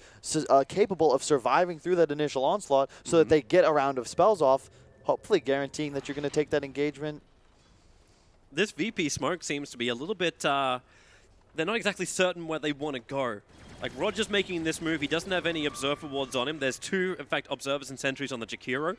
capable of surviving through that initial onslaught so that they get a round of spells off, hopefully guaranteeing that you're going to take that engagement. This VP smoke seems to be a little bit, they're not exactly certain where they want to go. Like, Roger's making this move. He doesn't have any Observer wards on him. There's 2, in fact, Observers and Sentries on the Jakiro.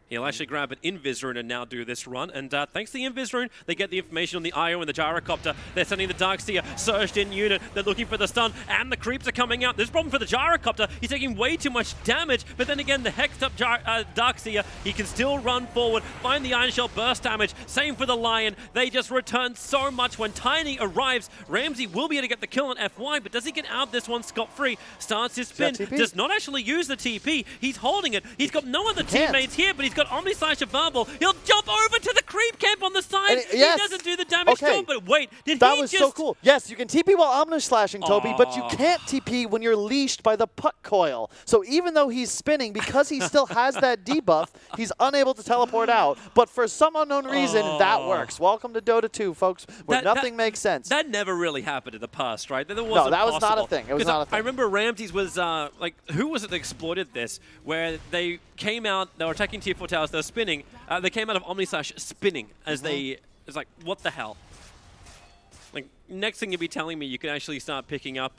He'll actually grab an Invis Rune and now do this run. And thanks to the Invis Rune, they get the information on the IO and the Gyrocopter. They're sending the Darkseer surged in unit. They're looking for the stun, and the creeps are coming out. There's a problem for the Gyrocopter. He's taking way too much damage, but then again, the hexed up Darkseer, he can still run forward, find the Iron Shell burst damage. Same for the Lion. They just return so much. When Tiny arrives, Ramsey will be able to get the kill on FY, but does he get out of this one scot-free? Starts his spin, does not actually use the TP. He's holding it. He's got no other teammates here, but he's got Omni Slash of Verbal. He'll jump over to the creep camp on the side. He doesn't do the damage to him, but wait, that was so cool. Yes, you can TP while Omni Slashing, Toby, but you can't TP when you're leashed by the puck coil. So even though he's spinning, because he still has that debuff, he's unable to teleport out. But for some unknown reason, that works. Welcome to Dota 2, folks, where nothing makes sense. That never really happened in the past, right? No, that was not a thing. It was not a thing. I remember Ramses was, like, who was it that exploited this? Where they came out, they were attacking tier 4 towers, they were spinning. They came out of Omni Slash spinning as it's like, what the hell? Like, next thing you'll be telling me you can actually start picking up,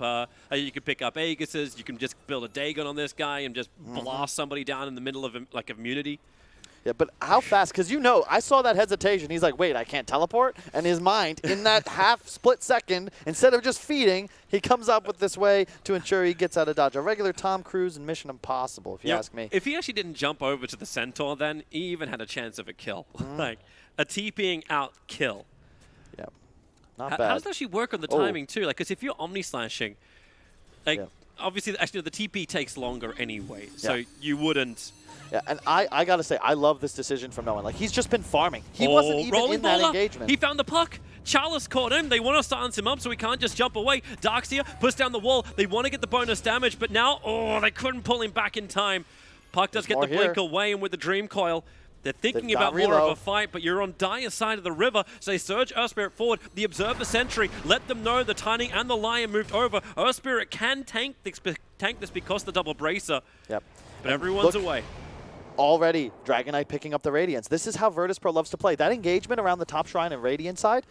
you can pick up Aegis's, you can just build a Dagon on this guy and just blast somebody down in the middle of, like, immunity. Yeah, but how fast? Because I saw that hesitation. He's like, wait, I can't teleport? And his mind, in that half-split second, instead of just feeding, he comes up with this way to ensure he gets out of dodge. A regular Tom Cruise and Mission Impossible, if you ask me. If he actually didn't jump over to the Centaur, then he even had a chance of a kill. Like, a TPing out kill. Yeah, not bad. How does that actually work on the timing, too? Like, because if you're Omni-Slashing, like, obviously, actually, the TP takes longer anyway, so you wouldn't... Yeah, and I got to say, I love this decision from Nolan. Like, he's just been farming. He wasn't even in that engagement. He found the puck. Chalice caught him. They want to silence him up so he can't just jump away. Darkseer puts down the wall. They want to get the bonus damage, but now, they couldn't pull him back in time. Puck does get the blink away, and with the Dream Coil, they're thinking about more of a fight, but you're on Dire's side of the river, so they surge Earth Spirit forward. The Observer Sentry let them know the Tiny and the Lion moved over. Earth Spirit can tank this because the double Bracer. Yep. But everyone's away. Already, Dragonite picking up the Radiance. This is how Virtus.pro loves to play. That engagement around the top shrine and Radiant side,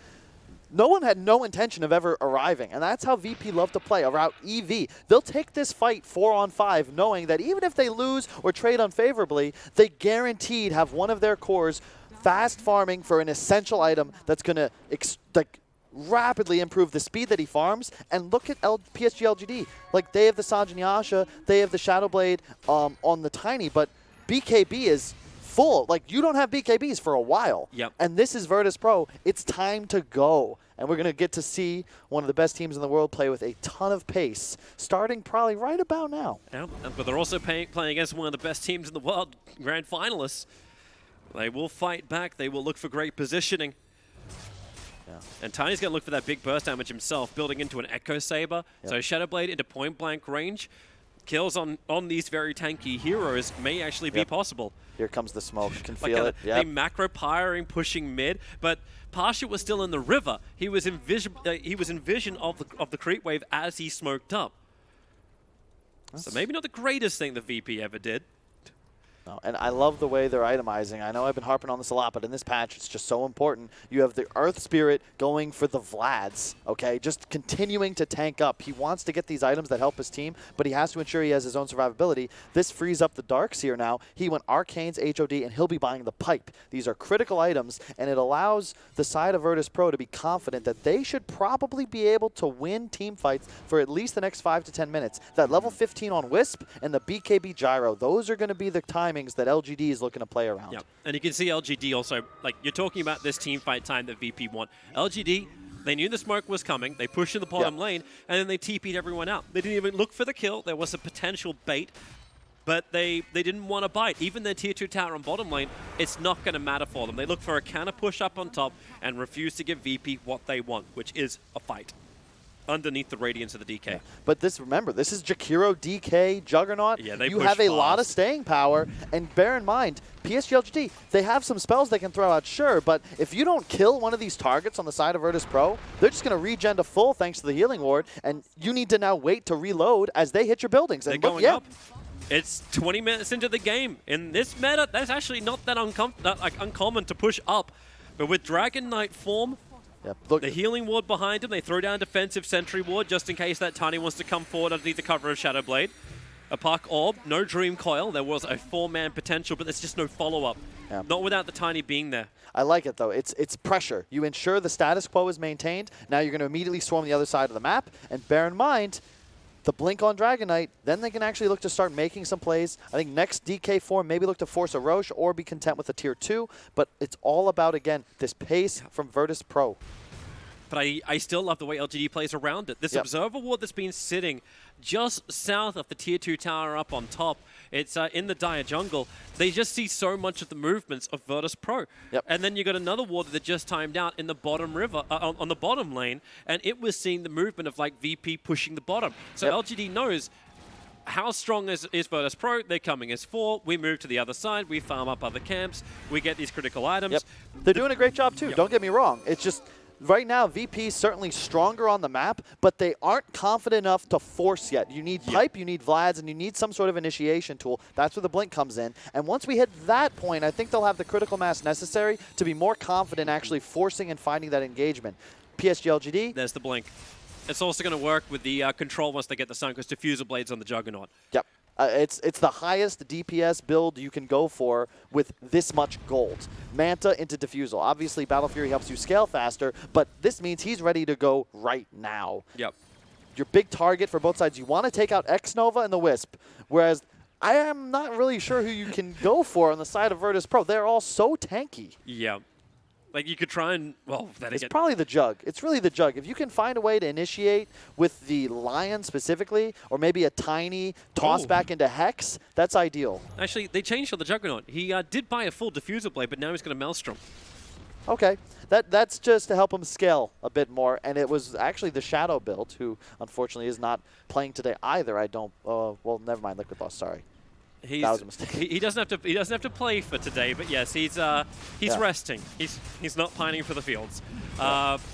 no one had no intention of ever arriving, and that's how VP love to play, around EV. They'll take this fight 4-on-5, knowing that even if they lose or trade unfavorably, they guaranteed have one of their cores fast farming for an essential item that's going to rapidly improve the speed that he farms. And look at PSG.LGD. Like, they have the Sanjin Yasha, they have the Shadowblade on the Tiny, but BKB is full. Like, you don't have BKBs for a while. Yep. And this is Virtus.pro. It's time to go. And we're going to get to see one of the best teams in the world play with a ton of pace, starting probably right about now. Yeah, but they're also playing against one of the best teams in the world, grand finalists. They will fight back. They will look for great positioning. Yeah. And Tiny's going to look for that big burst damage himself, building into an Echo Saber. Yep. So Shadowblade into point-blank range. Kills on these very tanky heroes may actually be possible. Here comes the smoke. You can feel it. They macro pyring, pushing mid, but Pasha was still in the river. He was in vision of the creep wave as he smoked up. So maybe not the greatest thing the VP ever did. No, and I love the way they're itemizing. I know I've been harping on this a lot, but in this patch, it's just so important. You have the Earth Spirit going for the Vlads, okay? Just continuing to tank up. He wants to get these items that help his team, but he has to ensure he has his own survivability. This frees up the Darkseer now. He went Arcanes, HOD, and he'll be buying the Pipe. These are critical items, and it allows the side of Virtus.pro to be confident that they should probably be able to win team fights for at least the next 5 to 10 minutes. That level 15 on Wisp and the BKB Gyro, those are going to be the timings that LGD is looking to play around. Yeah, and you can see LGD also, like, you're talking about this team fight time that VP want. LGD, they knew the smoke was coming, they pushed in the bottom lane, and then they TP'd everyone out. They didn't even look for the kill. There was a potential bait, but they didn't want to bite. Even their tier 2 tower on bottom lane, it's not going to matter for them. They look for a counter push up on top and refuse to give VP what they want, which is a fight underneath the radiance of the DK. Yeah. But this, remember, this is Jakiro, DK, Juggernaut. Yeah, you have a lot of staying power, and bear in mind, PSG.LGD, they have some spells they can throw out, sure, but if you don't kill one of these targets on the side of Virtus.pro, they're just going to regen to full thanks to the healing ward, and you need to now wait to reload as they hit your buildings. They're and going up. It's 20 minutes into the game. In this meta, that's actually not that uncommon to push up. But with Dragon Knight form, look, the healing ward behind him, they throw down defensive sentry ward just in case that Tiny wants to come forward underneath the cover of Shadow Blade. A Puck Orb, no Dream Coil. There was a 4-man potential, but there's just no follow-up. Yeah. Not without the Tiny being there. I like it, though. It's pressure. You ensure the status quo is maintained. Now you're going to immediately swarm the other side of the map. And bear in mind, the blink on Dragon Knight, then they can actually look to start making some plays. I think next DK form, maybe look to force a Roche or be content with a tier 2. But it's all about, again, this pace from Virtus.pro. But I still love the way LGD plays around it. This Observer Ward that's been sitting just south of the tier 2 tower up on top, it's in the Dire Jungle. They just see so much of the movements of Virtus.pro. And then you got another ward that just timed out in the bottom river, on the bottom lane, and it was seeing the movement of like VP pushing the bottom. So LGD knows how strong is Virtus.pro. They're coming as 4. We move to the other side. We farm up other camps. We get these critical items. They're doing a great job too. Don't get me wrong. It's just right now, VP is certainly stronger on the map, but they aren't confident enough to force yet. You need Pipe, you need Vlads, and you need some sort of initiation tool. That's where the Blink comes in. And once we hit that point, I think they'll have the critical mass necessary to be more confident actually forcing and finding that engagement. PSG.LGD. There's the Blink. It's also going to work with the control once they get the Sun, because Diffuser Blade's on the Juggernaut. It's the highest DPS build you can go for with this much gold. Manta into Diffusal. Obviously, Battle Fury helps you scale faster, but this means he's ready to go right now. Your big target for both sides, you want to take out X-Nova and the Wisp, whereas I am not really sure who you can go for on the side of Virtus.pro. They're all so tanky. Like, you could try and, well, then it's probably the Jug. It's really the Jug. If you can find a way to initiate with the Lion specifically, or maybe a Tiny toss back into Hex, that's ideal. Actually, they changed on the Juggernaut. He did buy a full Diffuser Blade, but now he's got a Maelstrom. Okay. That's just to help him scale a bit more, and it was actually the Shadow build, who unfortunately is not playing today either. I don't, well, never mind, Liquid Loss, sorry. That was a mistake. He doesn't have to play for today, but yes, he's resting. He's not pining for the fields.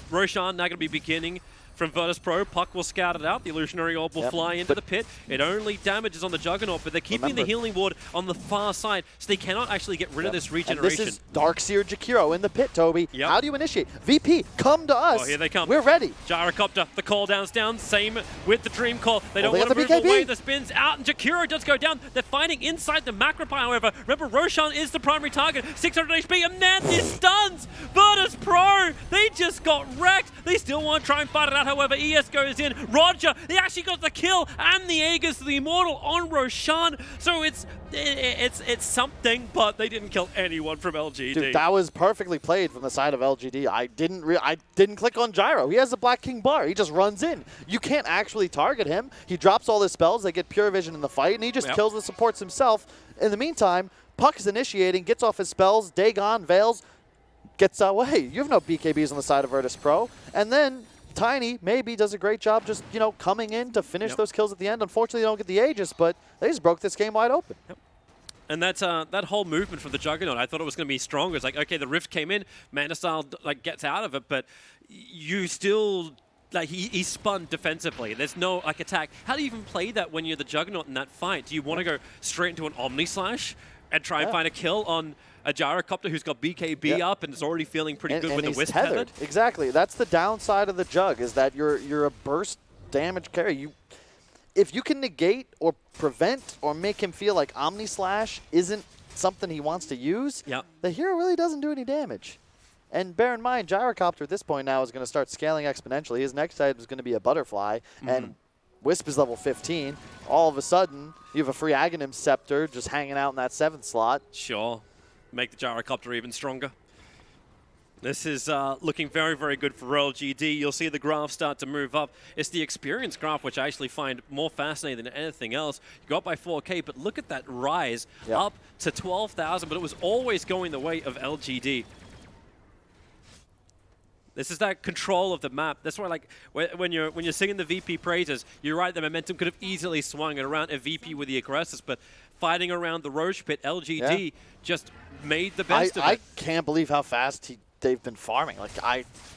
Roshan now going to be beginning from Virtus.pro. Puck will scout it out. The Illusionary Orb will fly into the pit. It only damages on the Juggernaut, but they're keeping the healing ward on the far side, so they cannot actually get rid of this regeneration. And this is Darkseer Jakiro in the pit, Toby. How do you initiate? VP, come to us. Oh, here they come. We're ready. Gyrocopter, the call down's down. Same with the Dream Call. They don't want to move away. The spin's out, and Jakiro does go down. They're fighting inside the Macropie, however. Remember, Roshan is the primary target. 600 HP, and man, this stuns Virtus.pro. They just got wrecked. They still want to try and fight it out. However, ES goes in. Roger, he actually got the kill and the Aegis to the Immortal on Roshan. So it's something, but they didn't kill anyone from LGD. Dude, that was perfectly played from the side of LGD. I didn't click on Gyro. He has a Black King bar. He just runs in. You can't actually target him. He drops all his spells. They get Pure Vision in the fight, and he just kills the supports himself. In the meantime, Puck is initiating, gets off his spells. Dagon, Veils, gets away. You have no BKBs on the side of Virtus.pro. And then Tiny maybe does a great job just, you know, coming in to finish those kills at the end. Unfortunately, they don't get the Aegis, but they just broke this game wide open. And that's that whole movement from the Juggernaut, I thought it was going to be stronger. It's like, okay, the Rift came in, Mana Style like gets out of it, but you still, like, he spun defensively. There's no like attack. How do you even play that when you're the Juggernaut in that fight? Do you want to go straight into an Omni Slash and try and find a kill on a gyrocopter who's got BKB up and is already feeling pretty good with the Wisp tethered. Exactly. That's the downside of the Jug, is that you're a burst damage carry. If you can negate or prevent or make him feel like Omni Slash isn't something he wants to use, the hero really doesn't do any damage. And bear in mind, Gyrocopter at this point now is going to start scaling exponentially. His next item is going to be a Butterfly, and Wisp is level 15. All of a sudden, you have a free Aghanim Scepter just hanging out in that 7th slot. Sure. Make the Gyrocopter even stronger. This is looking very, very good for LGD. You'll see the graph start to move up. It's the experience graph, which I actually find more fascinating than anything else. You go up by 4K, but look at that rise up to 12,000, but it was always going the way of LGD. This is that control of the map. That's why, like, when you're singing the VP praises, you're right, the momentum could have easily swung it around a VP with the aggressors, but fighting around the Roche Pit, LGD just made the best of it. I can't believe how fast they've been farming.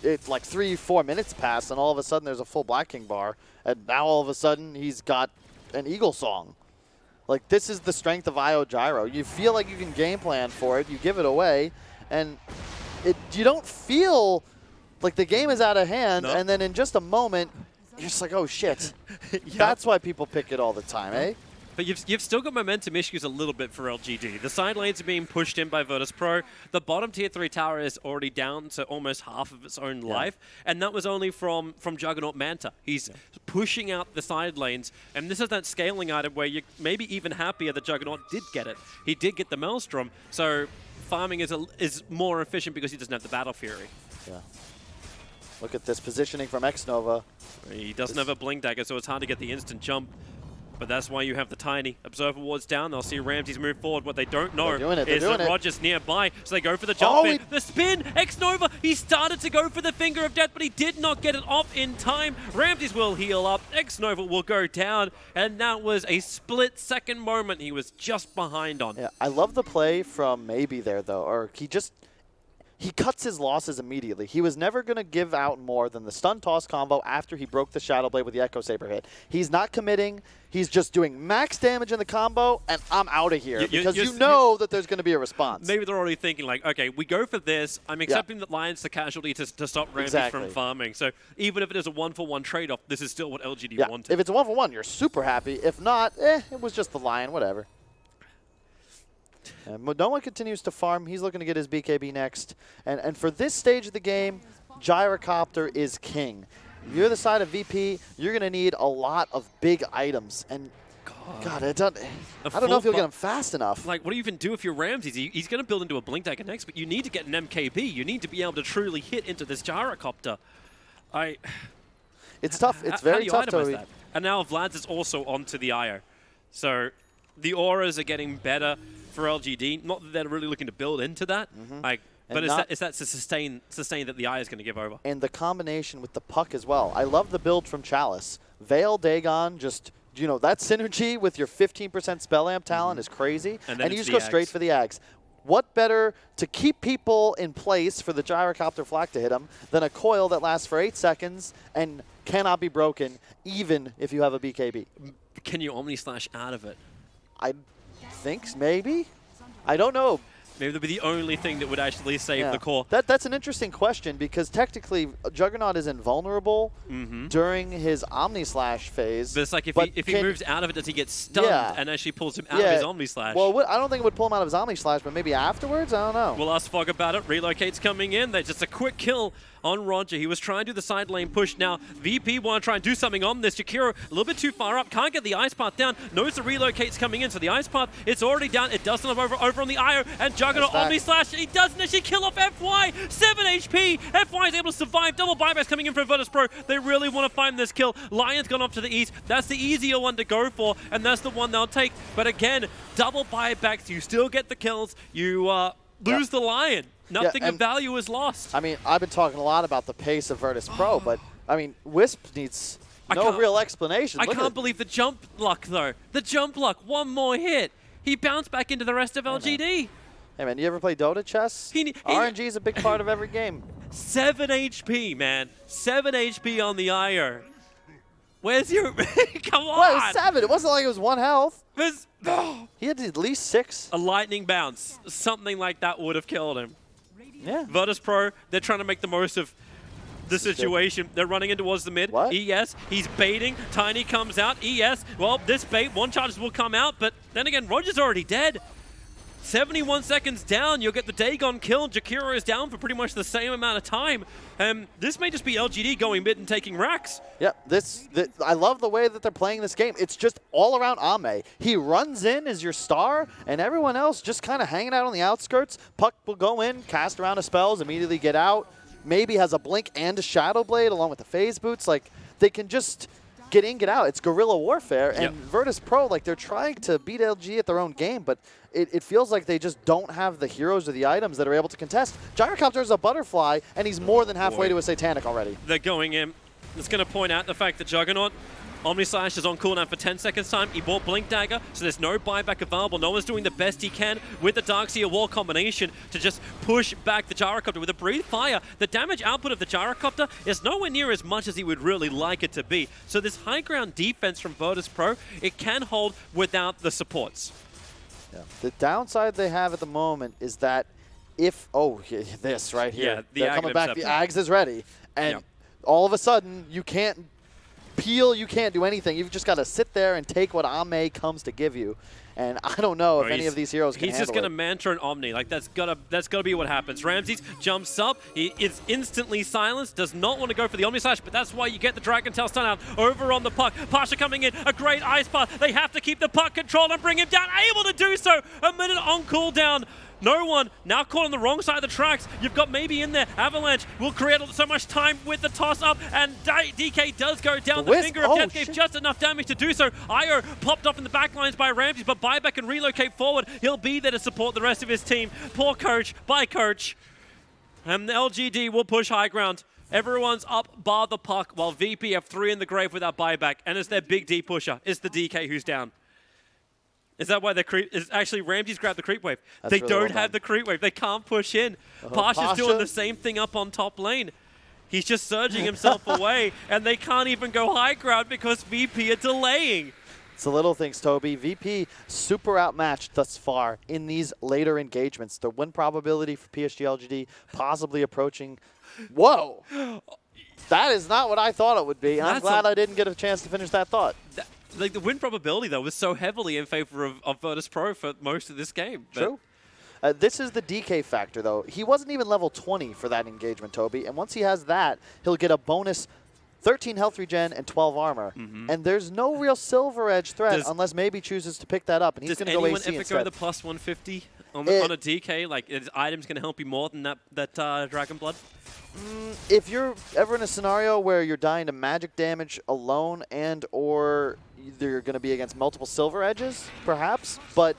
It's like 3-4 minutes passed, and all of a sudden there's a full Black King bar, and now all of a sudden he's got an Eagle Song. Like, this is the strength of IO Gyro. You feel like you can game plan for it, you give it away, and you don't feel like the game is out of hand, and then in just a moment, you're just like, oh shit. That's why people pick it all the time, eh? But you've still got momentum issues a little bit for LGD. The side lanes are being pushed in by Virtus.pro. The bottom tier 3 tower is already down to almost half of its own life, and that was only from Juggernaut Manta. He's pushing out the side lanes, and this is that scaling item where you're maybe even happier that Juggernaut did get it. He did get the Maelstrom, so farming is more efficient because he doesn't have the Battle Fury. Yeah. Look at this positioning from X-Nova. He doesn't have a Blink Dagger, so it's hard to get the instant jump. But that's why you have the Tiny. Observer Ward's down. They'll see Ramses move forward. What they don't know is that Roger's nearby. So they go for the jump in. The spin! X-Nova! He started to go for the Finger of Death, but he did not get it off in time. Ramses will heal up. X-Nova will go down. And that was a split-second moment he was just behind on. Yeah, I love the play from Maybe there, though. Or he cuts his losses immediately. He was never going to give out more than the stun toss combo after he broke the Shadow Blade with the Echo Saber hit. He's not committing. He's just doing max damage in the combo, and I'm out of here because you know that there's going to be a response. Maybe they're already thinking like, okay, we go for this. I'm accepting that Lion's the casualty to stop Ramses from farming. So even if it is a 1-for-1 trade-off, this is still what LGD wanted. If it's a 1-for-1, you're super happy. If not, it was just the Lion, whatever. No one continues to farm. He's looking to get his BKB next. And for this stage of the game, Gyrocopter is king. You're the side of VP. You're going to need a lot of big items. And God, I don't know if you'll get them fast enough. Like, what do you even do if you're Ramses? He's going to build into a Blink Dagger next, but you need to get an MKB. You need to be able to truly hit into this Gyrocopter. It's tough. It's very tough to that. And now Vlad's is also onto the IO. So the auras are getting better for LGD. Not that they're really looking to build into that. But it's that to sustain that the eye is going to give over. And the combination with the puck as well. I love the build from Chalice. Veil, Dagon, just, that synergy with your 15% spell amp talent is crazy. And you just go straight for the Ags. What better to keep people in place for the Gyrocopter flak to hit them than a coil that lasts for 8 seconds and cannot be broken, even if you have a BKB? Can you Omni Slash out of it? I think maybe. I don't know. Maybe that'd be the only thing that would actually save the core. That's an interesting question because technically Juggernaut is invulnerable during his Omni Slash phase. But it's like if he moves out of it, does he get stunned and actually pulls him out of his Omni Slash? Well, I don't think it would pull him out of his Omni Slash, but maybe afterwards? I don't know. We'll ask Fog about it. Relocate's coming in. There's just a quick kill on Roger. He was trying to do the side lane push. Now, VP want to try and do something on this. Jakiro a little bit too far up. Can't get the Ice Path down. Knows the Relocate's coming in. So the Ice Path, it's already down. It doesn't have over on the IO. And Juggernaut Omni Slash. He doesn't actually kill off FY. 7 HP. FY is able to survive. Double buybacks coming in from Virtus.pro. They really want to find this kill. Lion's gone off to the east. That's the easier one to go for. And that's the one they'll take. But again, double buybacks. You still get the kills. You lose the Lion. Nothing of value is lost. I mean, I've been talking a lot about the pace of Virtus.pro, but, I mean, Wisp needs no real explanation. I can't believe the jump luck, though. The jump luck. One more hit. He bounced back into the rest of LGD. Hey, man, you ever play Dota chess? RNG is a big part of every game. 7 HP, man. 7 HP on the IO. Where's your... Come on! Well, it was 7. It wasn't like it was 1 health. There's- He had at least 6. A lightning bounce. Something like that would have killed him. Yeah. Virtus.pro, they're trying to make the most of the situation. They're running in towards the mid. What? ES, he's baiting. Tiny comes out. ES, well, this bait, 1 charges will come out, but then again, Roger's already dead. 71 seconds down, you'll get the Dagon kill. Jakiro is down for pretty much the same amount of time. This may just be LGD going mid and taking racks. Yeah, I love the way that they're playing this game. It's just all around Ame. He runs in as your star, and everyone else just kind of hanging out on the outskirts. Puck will go in, cast around his spells, immediately get out. Maybe has a blink and a shadow blade along with the phase boots. Like, they can just get in, get out. It's guerrilla warfare, and Virtus.pro, like, they're trying to beat LG at their own game, but it feels like they just don't have the heroes or the items that are able to contest. Gyrocopter's a butterfly, and he's more than halfway to a Satanic already. They're going in. It's going to point out the fact that Juggernaut, Omnislash is on cooldown for 10 seconds time. He bought Blink Dagger, so there's no buyback available. No one's doing the best he can with the Darkseer Wall combination to just push back the Gyrocopter. With a Breathe Fire, the damage output of the Gyrocopter is nowhere near as much as he would really like it to be. So this high ground defense from Virtus.pro, it can hold without the supports. Yeah. The downside they have at the moment is that if, this right here, Yeah, the they're Ag coming back, the himself. Ags is ready, and all of a sudden you can't peel, you can't do anything. You've just got to sit there and take what Ame comes to give you. And I don't know if any of these heroes can handle it. He's just going to Mantra and Omni. Like, that's gotta be what happens. Ramses jumps up. He is instantly silenced. Does not want to go for the Omni Slash, but that's why you get the Dragon Tail stun out over on the puck. Pasha coming in. A great Ice Path. They have to keep the puck controlled and bring him down. Able to do so. A minute on cooldown. No one now caught on the wrong side of the tracks. You've got maybe in there. Avalanche will create so much time with the toss-up, and DK does go down. The finger of death gave just enough damage to do so. Io popped off in the back lines by Ramses, but Buyback can relocate forward. He'll be there to support the rest of his team. Poor coach, bye coach. And the LGD will push high ground. Everyone's up bar the puck, while VP have 3 in the grave without Buyback, and it's their big D pusher. It's the DK who's down. Is that why actually Ramses grabbed the creep wave? That's They really don't well have done. the creep wave. They can't push in. Pasha's doing the same thing up on top lane. He's just surging himself away, and they can't even go high ground because VP are delaying. It's the little things, Toby. VP super outmatched thus far in these later engagements. The win probability for PSG.LGD possibly approaching. Whoa! That is not what I thought it would be. I'm glad I didn't get a chance to finish that thought. Like, the win probability, though, was so heavily in favor of Virtus.pro for most of this game. True. This is the DK factor, though. He wasn't even level 20 for that engagement, Toby. And once he has that, he'll get a bonus 13 health regen and 12 armor. And there's no real Silver Edge threat unless maybe chooses to pick that up. And he's going to go AC Does anyone ever instead. go the plus 150 on a DK? Like, is items going to help you more than that Dragon Blood? If you're ever in a scenario where you're dying to magic damage alone and or you're going to be against multiple Silver Edges, perhaps, but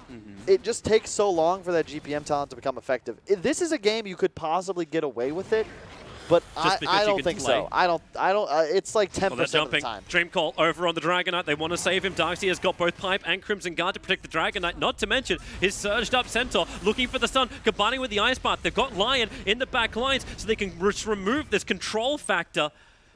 it just takes so long for that GPM talent to become effective. This is a game you could possibly get away with it, but I don't think so. I don't. It's like 10% of the time. Dream Call over on the Dragon Knight. They want to save him. Darkseer's got both Pipe and Crimson Guard to protect the Dragon Knight. Not to mention his surged up Centaur looking for the stun, combining with the Ice Path. They've got Lion in the back lines, so they can remove this control factor.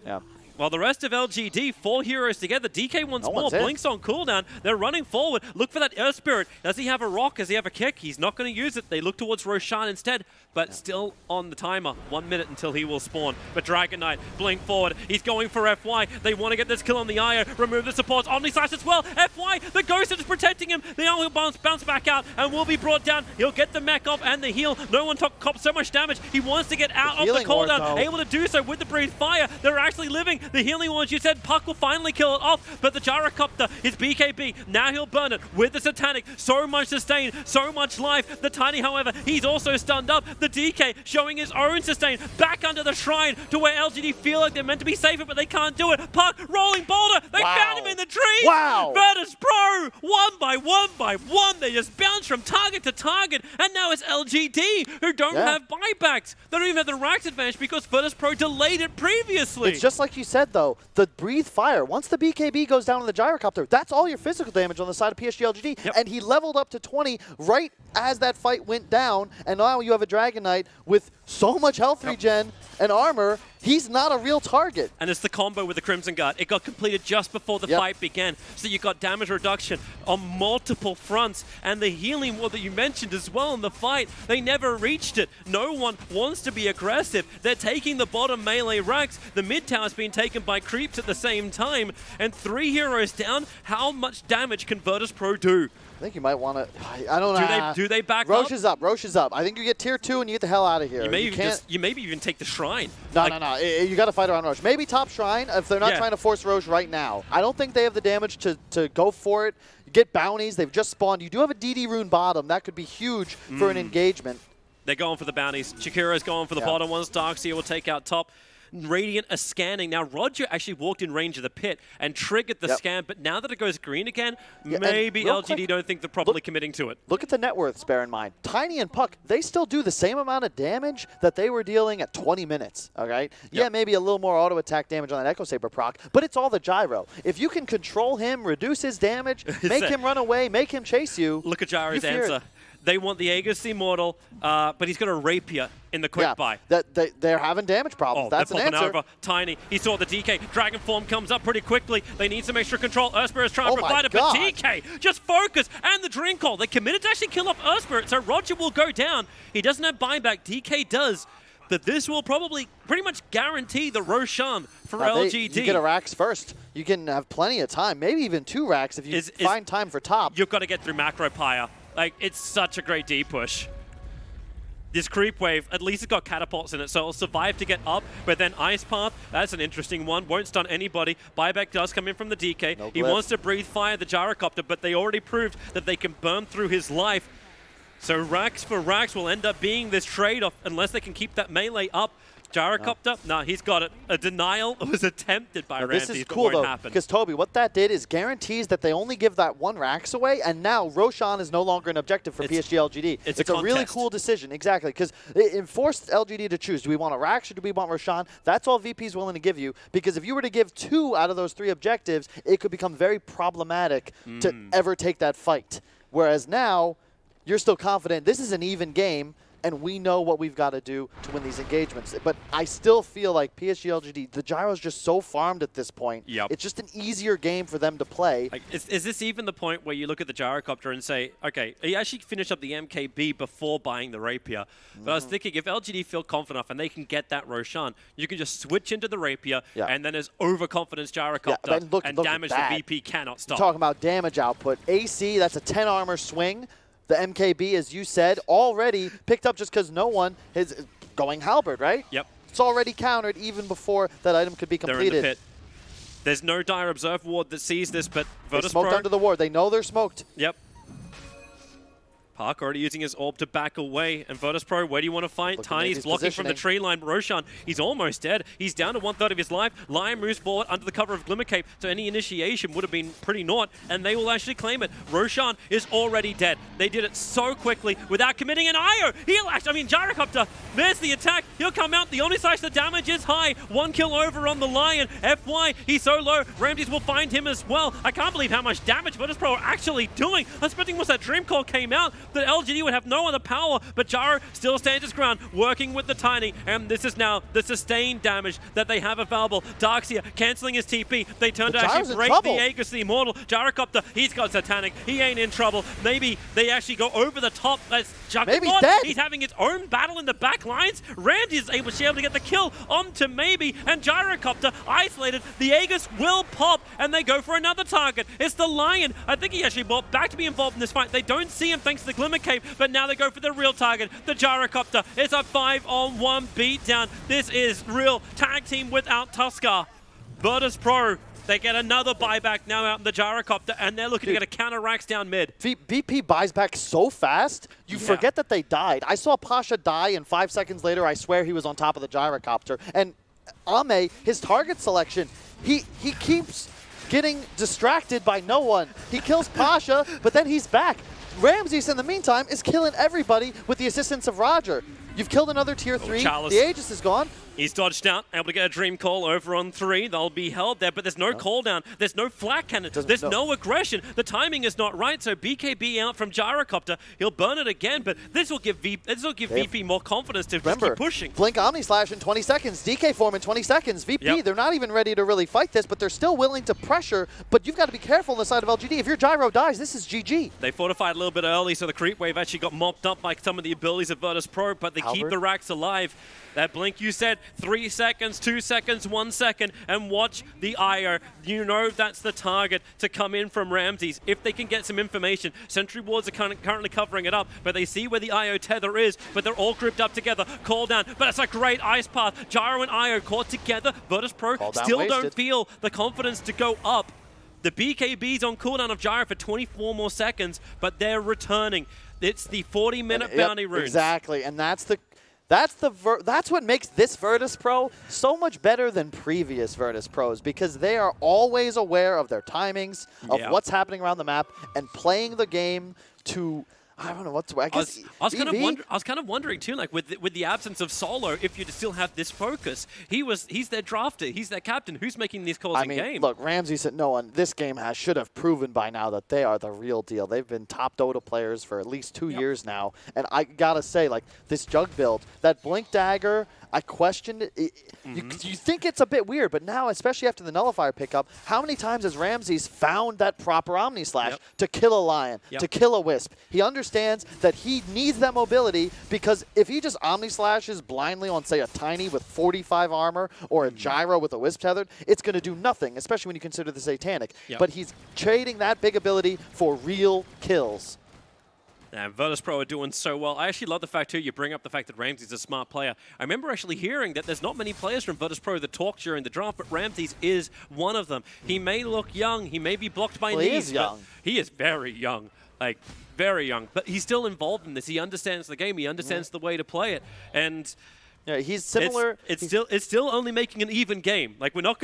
Yeah. While the rest of LGD, 4 heroes together. DK once more. Blinks on cooldown. They're running forward. Look for that Earth Spirit. Does he have a rock? Does he have a kick? He's not going to use it. They look towards Roshan instead, but still on the timer. 1 minute until he will spawn. But Dragon Knight, blink forward. He's going for FY. They want to get this kill on the Io. Remove the supports. Omni Slash as well. FY, the Ghost is protecting him. The Io will bounce back out and will be brought down. He'll get the mech off and the heal. No one cops so much damage. He wants to get out of the cooldown. Able to do so with the Breathe Fire. They're actually living. The healing ones, you said Puck will finally kill it off, but the Gyrocopter is BKB. Now he'll burn it with the Satanic. So much sustain, so much life. The Tiny, however, he's also stunned up. The DK showing his own sustain back under the shrine to where LGD feel like they're meant to be safer, but they can't do it. Puck, rolling boulder. They found him in the trees. Virtus.pro, one by one. They just bounce from target to target, and now it's LGD who don't have buybacks. They don't even have the racks advantage because Virtus.pro delayed it previously. It's just like you said, though. The Breathe Fire, once the BKB goes down on the Gyrocopter, that's all your physical damage on the side of PSG.LGD. And he leveled up to 20 right as that fight went down, and now you have a Dragon Knight with so much health regen and armor. He's not a real target. And it's the combo with the Crimson Guard. It got completed just before the fight began. So you got damage reduction on multiple fronts. And the healing wall that you mentioned as well in the fight, they never reached it. No one wants to be aggressive. They're taking the bottom melee racks. The mid tower's being taken by creeps at the same time. And 3 heroes down. How much damage can Virtus.pro do? I think you might want to. I don't know. Do they back Roche up? is up. Roche is up. I think you get tier 2 and you get the hell out of here. You maybe even take the shrine. No. You got to fight around Roche. Maybe top shrine if they're not trying to force Roche right now. I don't think they have the damage to go for it. Get bounties. They've just spawned. You do have a DD rune bottom. That could be huge for an engagement. They're going for the bounties. Shakira's going for the bottom ones. Darkseer will take out top. Radiant are scanning. Now, Roger actually walked in range of the pit and triggered the scan, but now that it goes green again, maybe LGD don't think they're properly committing to it. Look at the net worths, bear in mind. Tiny and Puck, they still do the same amount of damage that they were dealing at 20 minutes, all right? Yeah, maybe a little more auto attack damage on that Echo Saber proc, but it's all the gyro. If you can control him, reduce his damage, make him run away, make him chase you. Look at Gyro's answer. They want the Aegis Immortal, but he's got a Rapier in the quick buy. They're having damage problems. That's an answer. Over. Tiny, he saw the DK. Dragon Form comes up pretty quickly. They need some extra control. Urspirit is trying to provide it, but DK, just focus. And the Dream Call. They committed to actually kill off Urspirit, so Roger will go down. He doesn't have buyback. DK does. But this will probably pretty much guarantee the Roshan for LGD. You get a Rax first. You can have plenty of time, maybe even 2 Racks if you find time for top. You've got to get through Macro Pyre. Like, it's such a great D push. This creep wave, at least it's got catapults in it, so it'll survive to get up, but then Ice Path, that's an interesting one. Won't stun anybody. Buyback does come in from the DK. He wants to breathe fire, the Gyrocopter, but they already proved that they can burn through his life. So Rax for Rax will end up being this trade-off unless they can keep that melee up. Gyrocopter, no, he's got it. A denial was attempted by Ramses, this is cool, though, because, Toby, what that did is guarantees that they only give that 1 Rax away, and now Roshan is no longer an objective for PSG.LGD. It's a really cool decision, exactly, because it forced LGD to choose. Do we want a Rax or do we want Roshan? That's all VP's willing to give you, because if you were to give 2 out of those 3 objectives, it could become very problematic to ever take that fight. Whereas now, you're still confident this is an even game, and we know what we've got to do to win these engagements. But I still feel like PSG.LGD, the Gyro's just so farmed at this point. It's just an easier game for them to play. Like, is this even the point where you look at the Gyrocopter and say, okay, he actually finished up the MKB before buying the Rapier. But I was thinking, if LGD feel confident enough and they can get that Roshan, you can just switch into the Rapier, and then there's overconfidence Gyrocopter, and damage the VP cannot stop. You're talking about damage output. AC, that's a 10 armor swing. The MKB, as you said, already picked up just because no one is going halberd, right? Yep. It's already countered even before that item could be completed. They're in the pit. There's no Dire Observe ward that sees this, but Virtus.pro smoked under the ward. They know they're smoked. Yep. Park already using his orb to back away. And Virtus.pro, where do you want to fight? Tiny's blocking from the tree line. Roshan, he's almost dead. He's down to 1/3 of his life. Lion moves forward under the cover of Glimmercape, so any initiation would have been pretty naught, and they will actually claim it. Roshan is already dead. They did it so quickly without committing an IO. Gyrocopter, there's the attack. He'll come out. The only slice the damage is high. 1 kill over on the Lion. FY, he's so low. Ramses will find him as well. I can't believe how much damage Virtus.pro are actually doing. I was expecting once that Dream Call came out, that LGD would have no other power, but Gyro still stands his ground, working with the Tiny, and this is now the sustained damage that they have available. Darkseer cancelling his TP. They turn to actually break the Aegis, the Immortal. Gyrocopter, he's got Satanic. He ain't in trouble. Maybe they actually go over the top. That's Juggernaut. He's having his own battle in the back lines. Randy is able to get the kill onto Maybe, and Gyrocopter isolated. The Aegis will pop, and they go for another target. It's the Lion. I think he actually brought back to be involved in this fight. They don't see him thanks to the Glimmer Cape, but now they go for the real target, the Gyrocopter. It's a 5-on-1 beatdown. This is real tag team without Tuskar. Virtus.pro, they get another buyback now out in the Gyrocopter, and they're looking to get a counter Rax down mid. VP buys back so fast, you forget that they died. I saw Pasha die, and 5 seconds later, I swear he was on top of the Gyrocopter. And Ame, his target selection, he keeps getting distracted by no one. He kills Pasha, but then he's back. Ramses, in the meantime, is killing everybody with the assistance of Roger. You've killed another tier 3. The Aegis is gone. He's dodged out, able to get a dream call over on 3. They'll be held there, but there's no cooldown. There's no flak cannon. There's no aggression. The timing is not right, so BKB out from Gyrocopter. He'll burn it again, but this will give VP more confidence to just keep pushing. Blink Omni Slash in 20 seconds, DK form in 20 seconds. VP, they're not even ready to really fight this, but they're still willing to pressure, but you've got to be careful on the side of LGD. If your Gyro dies, this is GG. They fortified a little bit early, so the creep wave actually got mopped up by some of the abilities of Virtus.pro, but they keep the racks alive. That blink you said, 3 seconds, 2 seconds, 1 second, and watch the IO. You know that's the target to come in from Ramses. If they can get some information, Sentry Wards are currently covering it up, but they see where the IO tether is, but they're all grouped up together. Call down, but it's a great ice path. Gyro and IO caught together. Virtus.pro still don't feel the confidence to go up. The BKB's on cooldown of Gyro for 24 more seconds, but they're returning. It's the 40-minute bounty runes. Exactly, and that's what makes this Virtus.pro so much better than previous Virtus.pros, because they are always aware of their timings, of what's happening around the map, and playing the game to, I don't know what to. I guess I was kind of wondering too, like with the absence of Solo, if you'd still have this focus. He's their drafter, he's their captain. Who's making these calls in game? Look, Ramsey said no one. This game should have proven by now that they are the real deal. They've been top Dota players for at least 2 years now, and I gotta say, like this Jug build, that Blink Dagger, I questioned it. You think it's a bit weird, but now, especially after the Nullifier pickup, how many times has Ramses found that proper Omni Slash to kill a Lion, to kill a Wisp? He understands that he needs that mobility, because if he just Omni Slashes blindly on, say, a Tiny with 45 armor or a Gyro with a Wisp tethered, it's going to do nothing, especially when you consider the Satanic. But he's trading that big ability for real kills. And Virtus.pro are doing so well. I actually love the fact, too, you bring up the fact that Ramses is a smart player. I remember actually hearing that there's not many players from Virtus.pro that talk during the draft, but Ramses is one of them. He may look young. He may be blocked by knees. He is young. He is very young. Like, very young. But he's still involved in this. He understands the game. He understands the way to play it. And yeah, he's similar. It's still only making an even game. Like we're not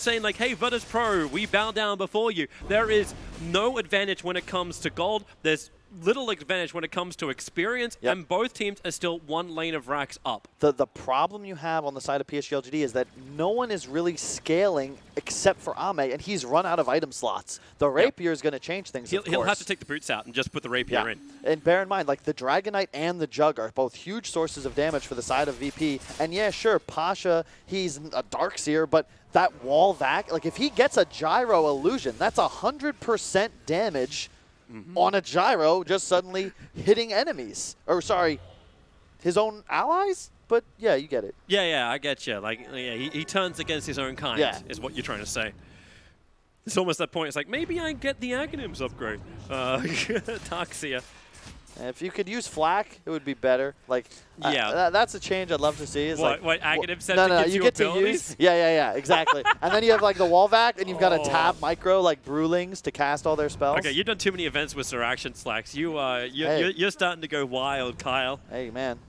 saying like, hey, Virtus.pro, we bow down before you. There is no advantage when it comes to gold. There's little advantage when it comes to experience, and both teams are still one lane of racks up. The problem you have on the side of PSG.LGD is that no one is really scaling except for Ame, and he's run out of item slots. The Rapier is going to change things, He'll have to take the boots out and just put the Rapier in. And bear in mind, like the Dragonite and the Jug are both huge sources of damage for the side of VP. And yeah, sure, Pasha, he's a Darkseer, but that wall vac, like if he gets a Gyro illusion, that's 100% damage on a Gyro just suddenly hitting enemies. Or sorry, his own allies? But yeah, you get it. Yeah, I get you. Like, yeah, he turns against his own kind, is what you're trying to say. It's almost that point. It's like, maybe I get the Aghanims upgrade. Darkseer. If you could use Flak, it would be better. Like, that's a change I'd love to see. Is what Aghanim said no, gives you you get abilities? to use. Yeah, exactly. And then you have like the wall vac, and you've got to tab micro like Brewlings to cast all their spells. Okay, you've done too many events with Sir Action Slacks. You're starting to go wild, Kyle. Hey man,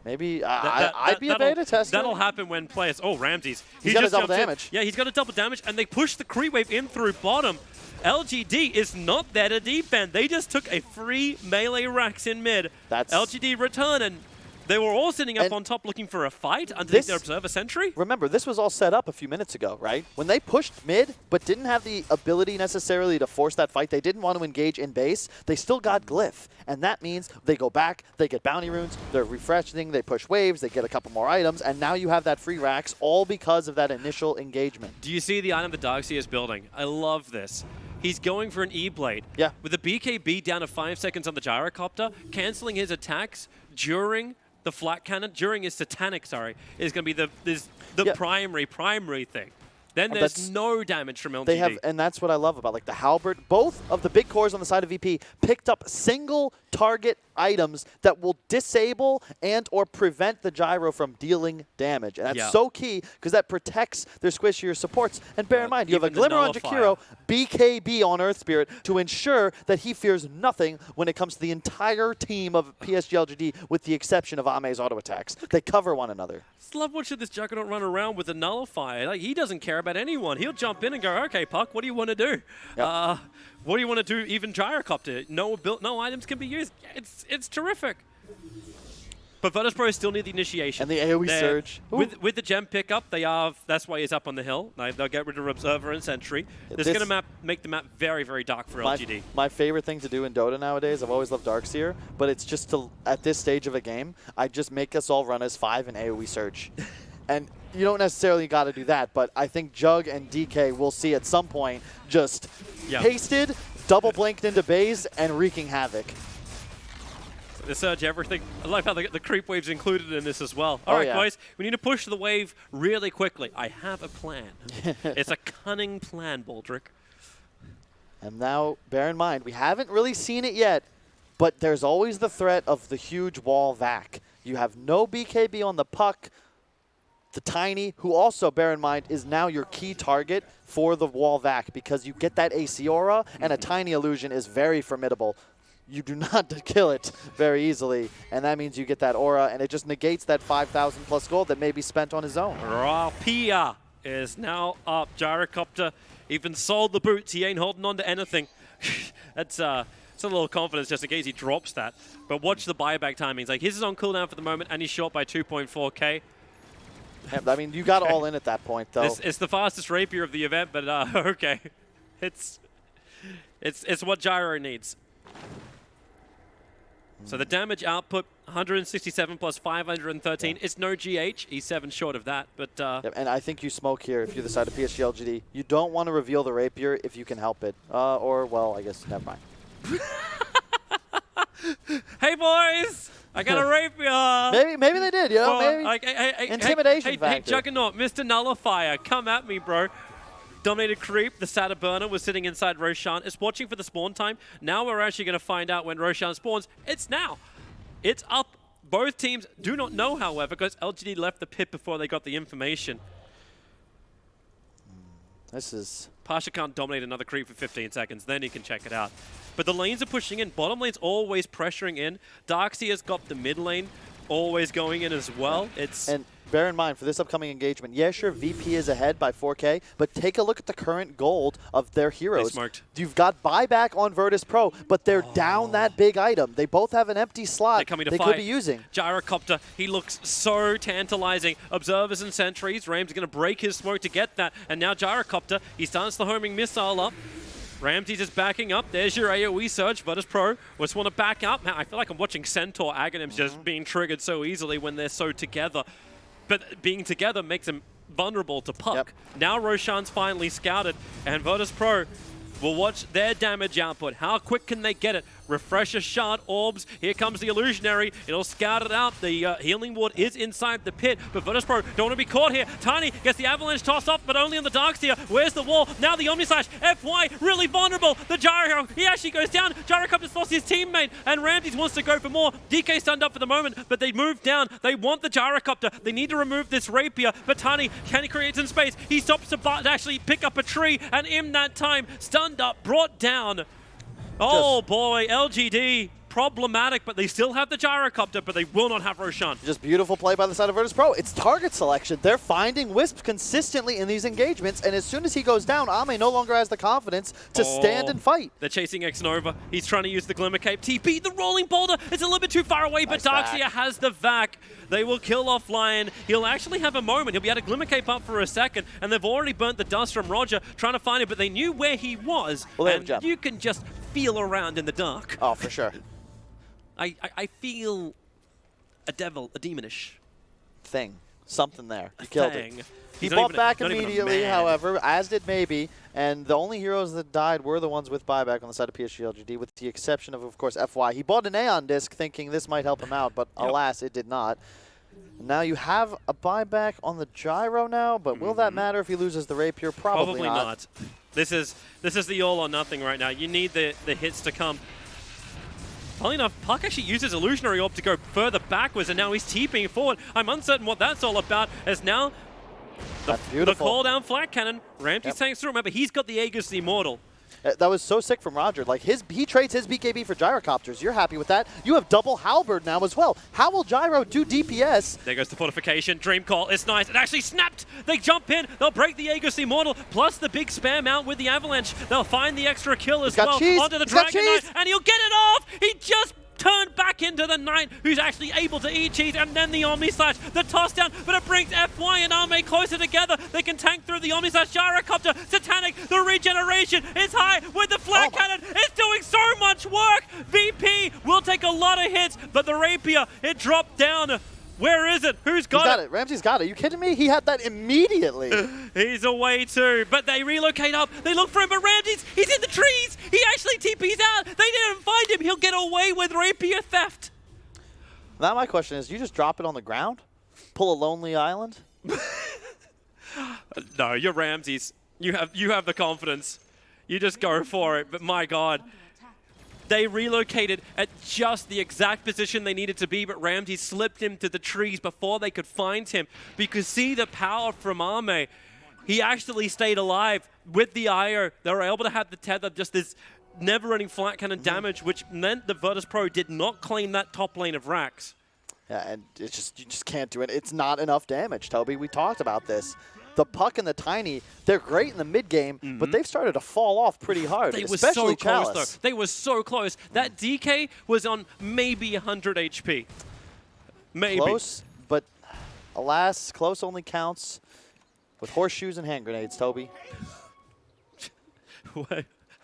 maybe I'd be a beta tester. That'll happen when players. Oh, Ramses. He's got a double damage. Yeah, he's got a double damage, and they push the creep wave in through bottom. LGD is not there to defend. They just took a free melee racks in mid. That's LGD return, and they were all sitting up on top looking for a fight underneath their Observer Sentry. Remember, this was all set up a few minutes ago, right? When they pushed mid, but didn't have the ability necessarily to force that fight, they didn't want to engage in base, they still got Glyph. And that means they go back, they get bounty runes, they're refreshing, they push waves, they get a couple more items, and now you have that free racks, all because of that initial engagement. Do you see the item that Darkseer is building? I love this. He's going for an E-Blade. Yeah. With the BKB down to 5 seconds on the Gyrocopter, canceling his attacks during the flat cannon, during his Satanic, is going to be the primary thing. Then there's no damage from LGD. And that's what I love about like the Halberd. Both of the big cores on the side of VP picked up single target items that will disable and or prevent the Gyro from dealing damage. And that's so key because that protects their squishier supports. And bear in mind, you have a Glimmer on Jakiro, BKB on Earth Spirit to ensure that he fears nothing when it comes to the entire team of PSG.LGD with the exception of Ame's auto attacks. They cover one another. I love watching this Juggernaut run around with a Nullifier. Like, he doesn't care about anyone. He'll jump in and go, okay, Puck, what do you want to do? Yep. What do you want to do? Even Gyrocopter? No items can be used. It's terrific. But Virtus.pro still need the initiation. And the AoE surge. With the gem pickup, that's why he's up on the hill. They'll get rid of Observer and Sentry. This is going to make the map very, very dark for LGD. My favorite thing to do in Dota nowadays, I've always loved Darkseer, but it's just to, at this stage of a game, I just make us all run as 5 and AoE surge. And you don't necessarily got to do that, but I think Jug and DK will see at some point just hasted, double blinked into bays, and wreaking havoc. The surge, everything. I love how the creep wave's included in this as well. All right, guys, we need to push the wave really quickly. I have a plan. It's a cunning plan, Baldric. And now, bear in mind, we haven't really seen it yet, but there's always the threat of the huge wall vac. You have no BKB on the puck. The Tiny, who also, bear in mind, is now your key target for the wall vac because you get that AC aura, and a Tiny illusion is very formidable. You do not kill it very easily, and that means you get that aura, and it just negates that 5,000 plus gold that may be spent on his own. Rapia is now up. Gyrocopter even sold the boots. He ain't holding on to anything. It's a little confidence just in case he drops that. But watch the buyback timings. Like, his is on cooldown for the moment, and he's short by 2.4k. Yeah, I mean, you got all in at that point, though. It's the fastest rapier of the event, but okay. It's what Gyro needs. So the damage output, 167 plus 513. It's no GH. He's 7 short of that. But and I think you smoke here if you're the side of PSG.LGD. You don't want to reveal the rapier if you can help it. Or, well, I guess, never mind. Hey, boys! I got a rapier! Maybe they did, you know? Maybe. Like, Intimidation factor. Hey, Juggernaut, Mr. Nullifier, come at me, bro. Dominated creep. The Satterburner was sitting inside Roshan. It's watching for the spawn time. Now we're actually going to find out when Roshan spawns. It's now. It's up. Both teams do not know, however, because LGD left the pit before they got the information. This is... Pasha can't dominate another creep for 15 seconds. Then he can check it out. But the lanes are pushing in. Bottom lane's always pressuring in. Darkseer's got the mid lane always going in as well. And bear in mind, for this upcoming engagement, yeah, sure, VP is ahead by 4K, but take a look at the current gold of their heroes. You've got buyback on Virtus.pro, but they're down that big item. They both have an empty slot they could be using. Gyrocopter, he looks so tantalizing. Observers and sentries. Ram's going to break his smoke to get that. And now Gyrocopter, he starts the homing missile up. Ramsey just backing up. There's your AoE surge. Virtus.pro just want to back up. Man, I feel like I'm watching Centaur Aghanims just being triggered so easily when they're so together. But being together makes them vulnerable to puck. Now Roshan's finally scouted, and Virtus.pro will watch their damage output. How quick can they get it? Refresher shard, orbs. Here comes the illusionary. It'll scout it out. The healing ward is inside the pit, but Virtus.pro don't want to be caught here. Tiny gets the avalanche tossed off, but only on the Darkseer. Where's the wall? Now the Omnislash. FY really vulnerable. The Gyro, he actually goes down. Gyrocopter's lost his teammate, and Ramses wants to go for more. DK stunned up for the moment, but they move down. They want the Gyrocopter. They need to remove this rapier, but Tiny, can he create some space? He stops to actually pick up a tree, and in that time, stunned up, brought down. Oh boy, LGD, problematic, but they still have the Gyrocopter, but they will not have Roshan. Just beautiful play by the side of Virtus.pro. It's target selection. They're finding Wisp consistently in these engagements, and as soon as he goes down, Ame no longer has the confidence to stand and fight. They're chasing X-Nova. He's trying to use the Glimmer Cape. TP, the Rolling Boulder. It's a little bit too far away, but Darkseer has the vac. They will kill off Lion. He'll actually have a moment. He'll be able to Glimmer Cape up for a second, and they've already burnt the dust from Roger trying to find him, but they knew where he was, and you can just feel around in the dark. Oh, for sure. I feel a demonish thing. Something there. You killed it. He bought back immediately, however, as did Maybe, and the only heroes that died were the ones with buyback on the side of PSG.LGD, with the exception of course, FY. He bought an Aeon disc thinking this might help him out, but alas, it did not. Now you have a buyback on the Gyro now, but will that matter if he loses the Rapier? Probably not. This is the all or nothing right now. You need the hits to come. Funnily enough, Puck actually uses Illusionary Orb to go further backwards, and now he's TPing forward. I'm uncertain what that's all about, as now the call down flat cannon. Ramsey tanks through. Remember, he's got the Aegis the Immortal. That was so sick from Roger. Like, he trades his BKB for Gyrocopters. You're happy with that. You have double Halberd now as well. How will Gyro do DPS? There goes the fortification. Dream Call. It's nice. It actually snapped. They jump in. They'll break the Aegis Immortal, plus the big spam out with the Avalanche. They'll find the extra kill as well onto the Dragon Knight, and he'll get it off. He just turned back into the Knight, who's actually able to eat cheese, and then the Omni Slash, the toss down, but it brings FY and Ame closer together. They can tank through the Omni Slash. Gyrocopter, Satanic, the regeneration is high with the flat cannon. It's doing so much work. VP will take a lot of hits, but the Rapier, it dropped down. Where is it? Who's got it? Ramsey's got it. Are you kidding me? He had that immediately. He's away too, but they relocate up. They look for him, but Ramsey's, he's in the trees. He actually TP's out. They didn't find him. He'll get away with Rapier theft. Now my question is, you just drop it on the ground? Pull a lonely island? No, you're Ramsey's. You have the confidence. You just go for it, but my God. They relocated at just the exact position they needed to be, but Ramsey slipped him to the trees before they could find him. But you could see the power from Ame. He actually stayed alive with the IO. They were able to have the tether, just this never-ending flat cannon damage, which meant the Virtus.pro did not claim that top lane of Rax. Yeah, and it's just, you just can't do it. It's not enough damage, Toby. We talked about this. The Puck and the Tiny, they're great in the mid game, but they've started to fall off pretty hard, They were especially so close, Chalice. though. They were so close. That DK was on maybe 100 HP. Maybe. Close, but alas, close only counts with horseshoes and hand grenades, Toby.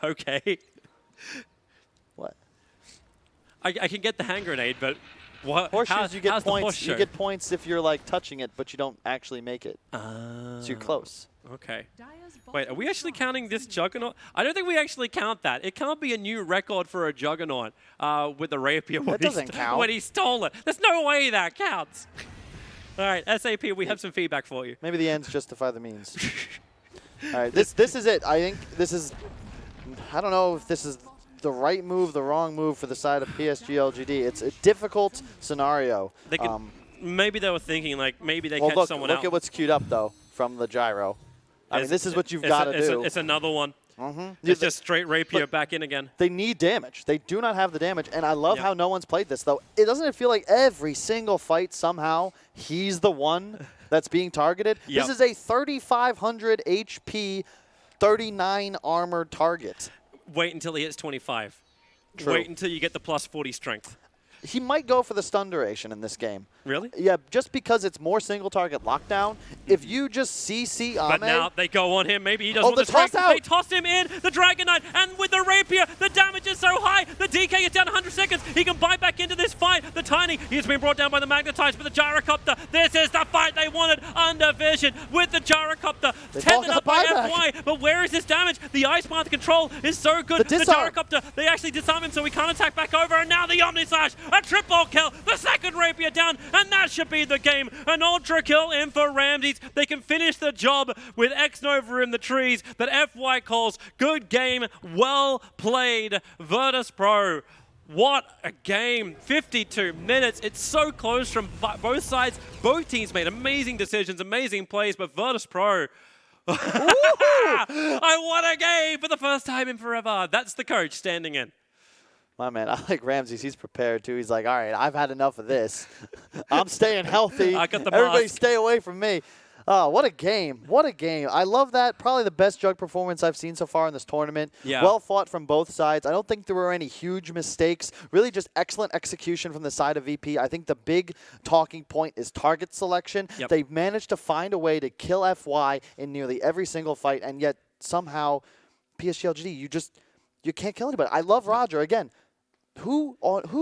Okay. What? I can get the hand grenade, but what? Horseshoes, you get how's the points. horseshoe? You get points if you're like touching it, but you don't actually make it. So you're close. Okay. Wait, are we actually counting this Juggernaut? I don't think we actually count that. It can't be a new record for a Juggernaut with the Rapier when, That doesn't count. when he stole it. There's no way that counts. All right, SAP, we have some feedback for you. Maybe the ends justify the means. All right, this is it. I think this is. I don't know if this is the right move, the wrong move for the side of PSG.LGD. It's a difficult scenario. They can, maybe they were thinking like maybe they well, catch look, someone look out. at what's queued up though from the gyro. I mean, this is what you've got to do. It's another one. It's just straight Rapier back in again. They need damage. They do not have the damage, and I love how no one's played this though. It doesn't feel like every single fight somehow he's the one that's being targeted. This is a 3,500 HP, 39 armor target. Wait until he hits 25. True. Wait until you get the plus 40 strength. He might go for the stun duration in this game. Really? Yeah, just because it's more single target lockdown. If you just CC Ame, But now they go on him. Maybe he doesn't want the the strength. toss out. They toss him in, the Dragon Knight, and with the Rapier, the damage is so high. The DK is down 100 seconds. He can buy back into this fight. The Tiny, he's been brought down by the Magnetize, but the Gyrocopter, this is the fight they wanted under Vision with the Gyrocopter. Tethered up by FY, but where is this damage? The Ice Path control is so good. The Gyrocopter, they actually disarm him so he can't attack back over, and now the Omni Slash, a triple kill. The second Rapier down, and that should be the game. An ultra kill in for Ramses. They can finish the job with X-Nova in the trees. But FY calls, good game, well played, Virtus.pro. What a game, 52 minutes. It's so close from both sides. Both teams made amazing decisions, amazing plays, but Virtus.pro, I won a game for the first time in forever. That's the coach standing in. My man, I like Ramses. He's prepared too. He's like, all right, I've had enough of this. I'm staying healthy. I got the Everybody mask. stay away from me. Oh, what a game. What a game. I love that. Probably the best Jug performance I've seen so far in this tournament. Yeah. Well fought from both sides. I don't think there were any huge mistakes. Really just excellent execution from the side of VP. I think the big talking point is target selection. Yep. They've managed to find a way to kill FY in nearly every single fight, and yet somehow PSG.LGD, you can't kill anybody. I love Roger. Again, who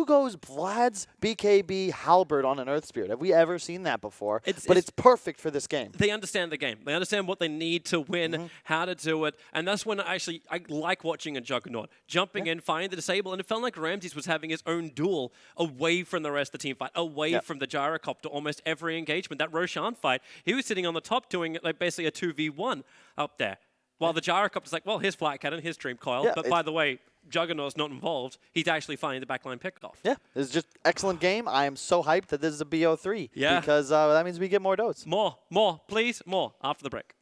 goes Vlad's BKB Halberd on an Earth Spirit? Have we ever seen that before? But it's perfect for this game. They understand the game. They understand what they need to win, how to do it. And that's when I like watching a Juggernaut. Jumping in, finding the disable. And it felt like Ramses was having his own duel away from the rest of the team fight, away from the Gyrocopter almost every engagement. That Roshan fight, he was sitting on the top doing like basically a 2v1 up there. While the Gyrocopter's like, well, here's Flat Cannon, here's Dream Coil. But by the way, Juggernaut's not involved. He's actually finding the backline pickoff. Yeah, this is just excellent game. I am so hyped that this is a BO3. Yeah. Because that means we get more dotes. More, please, more after the break.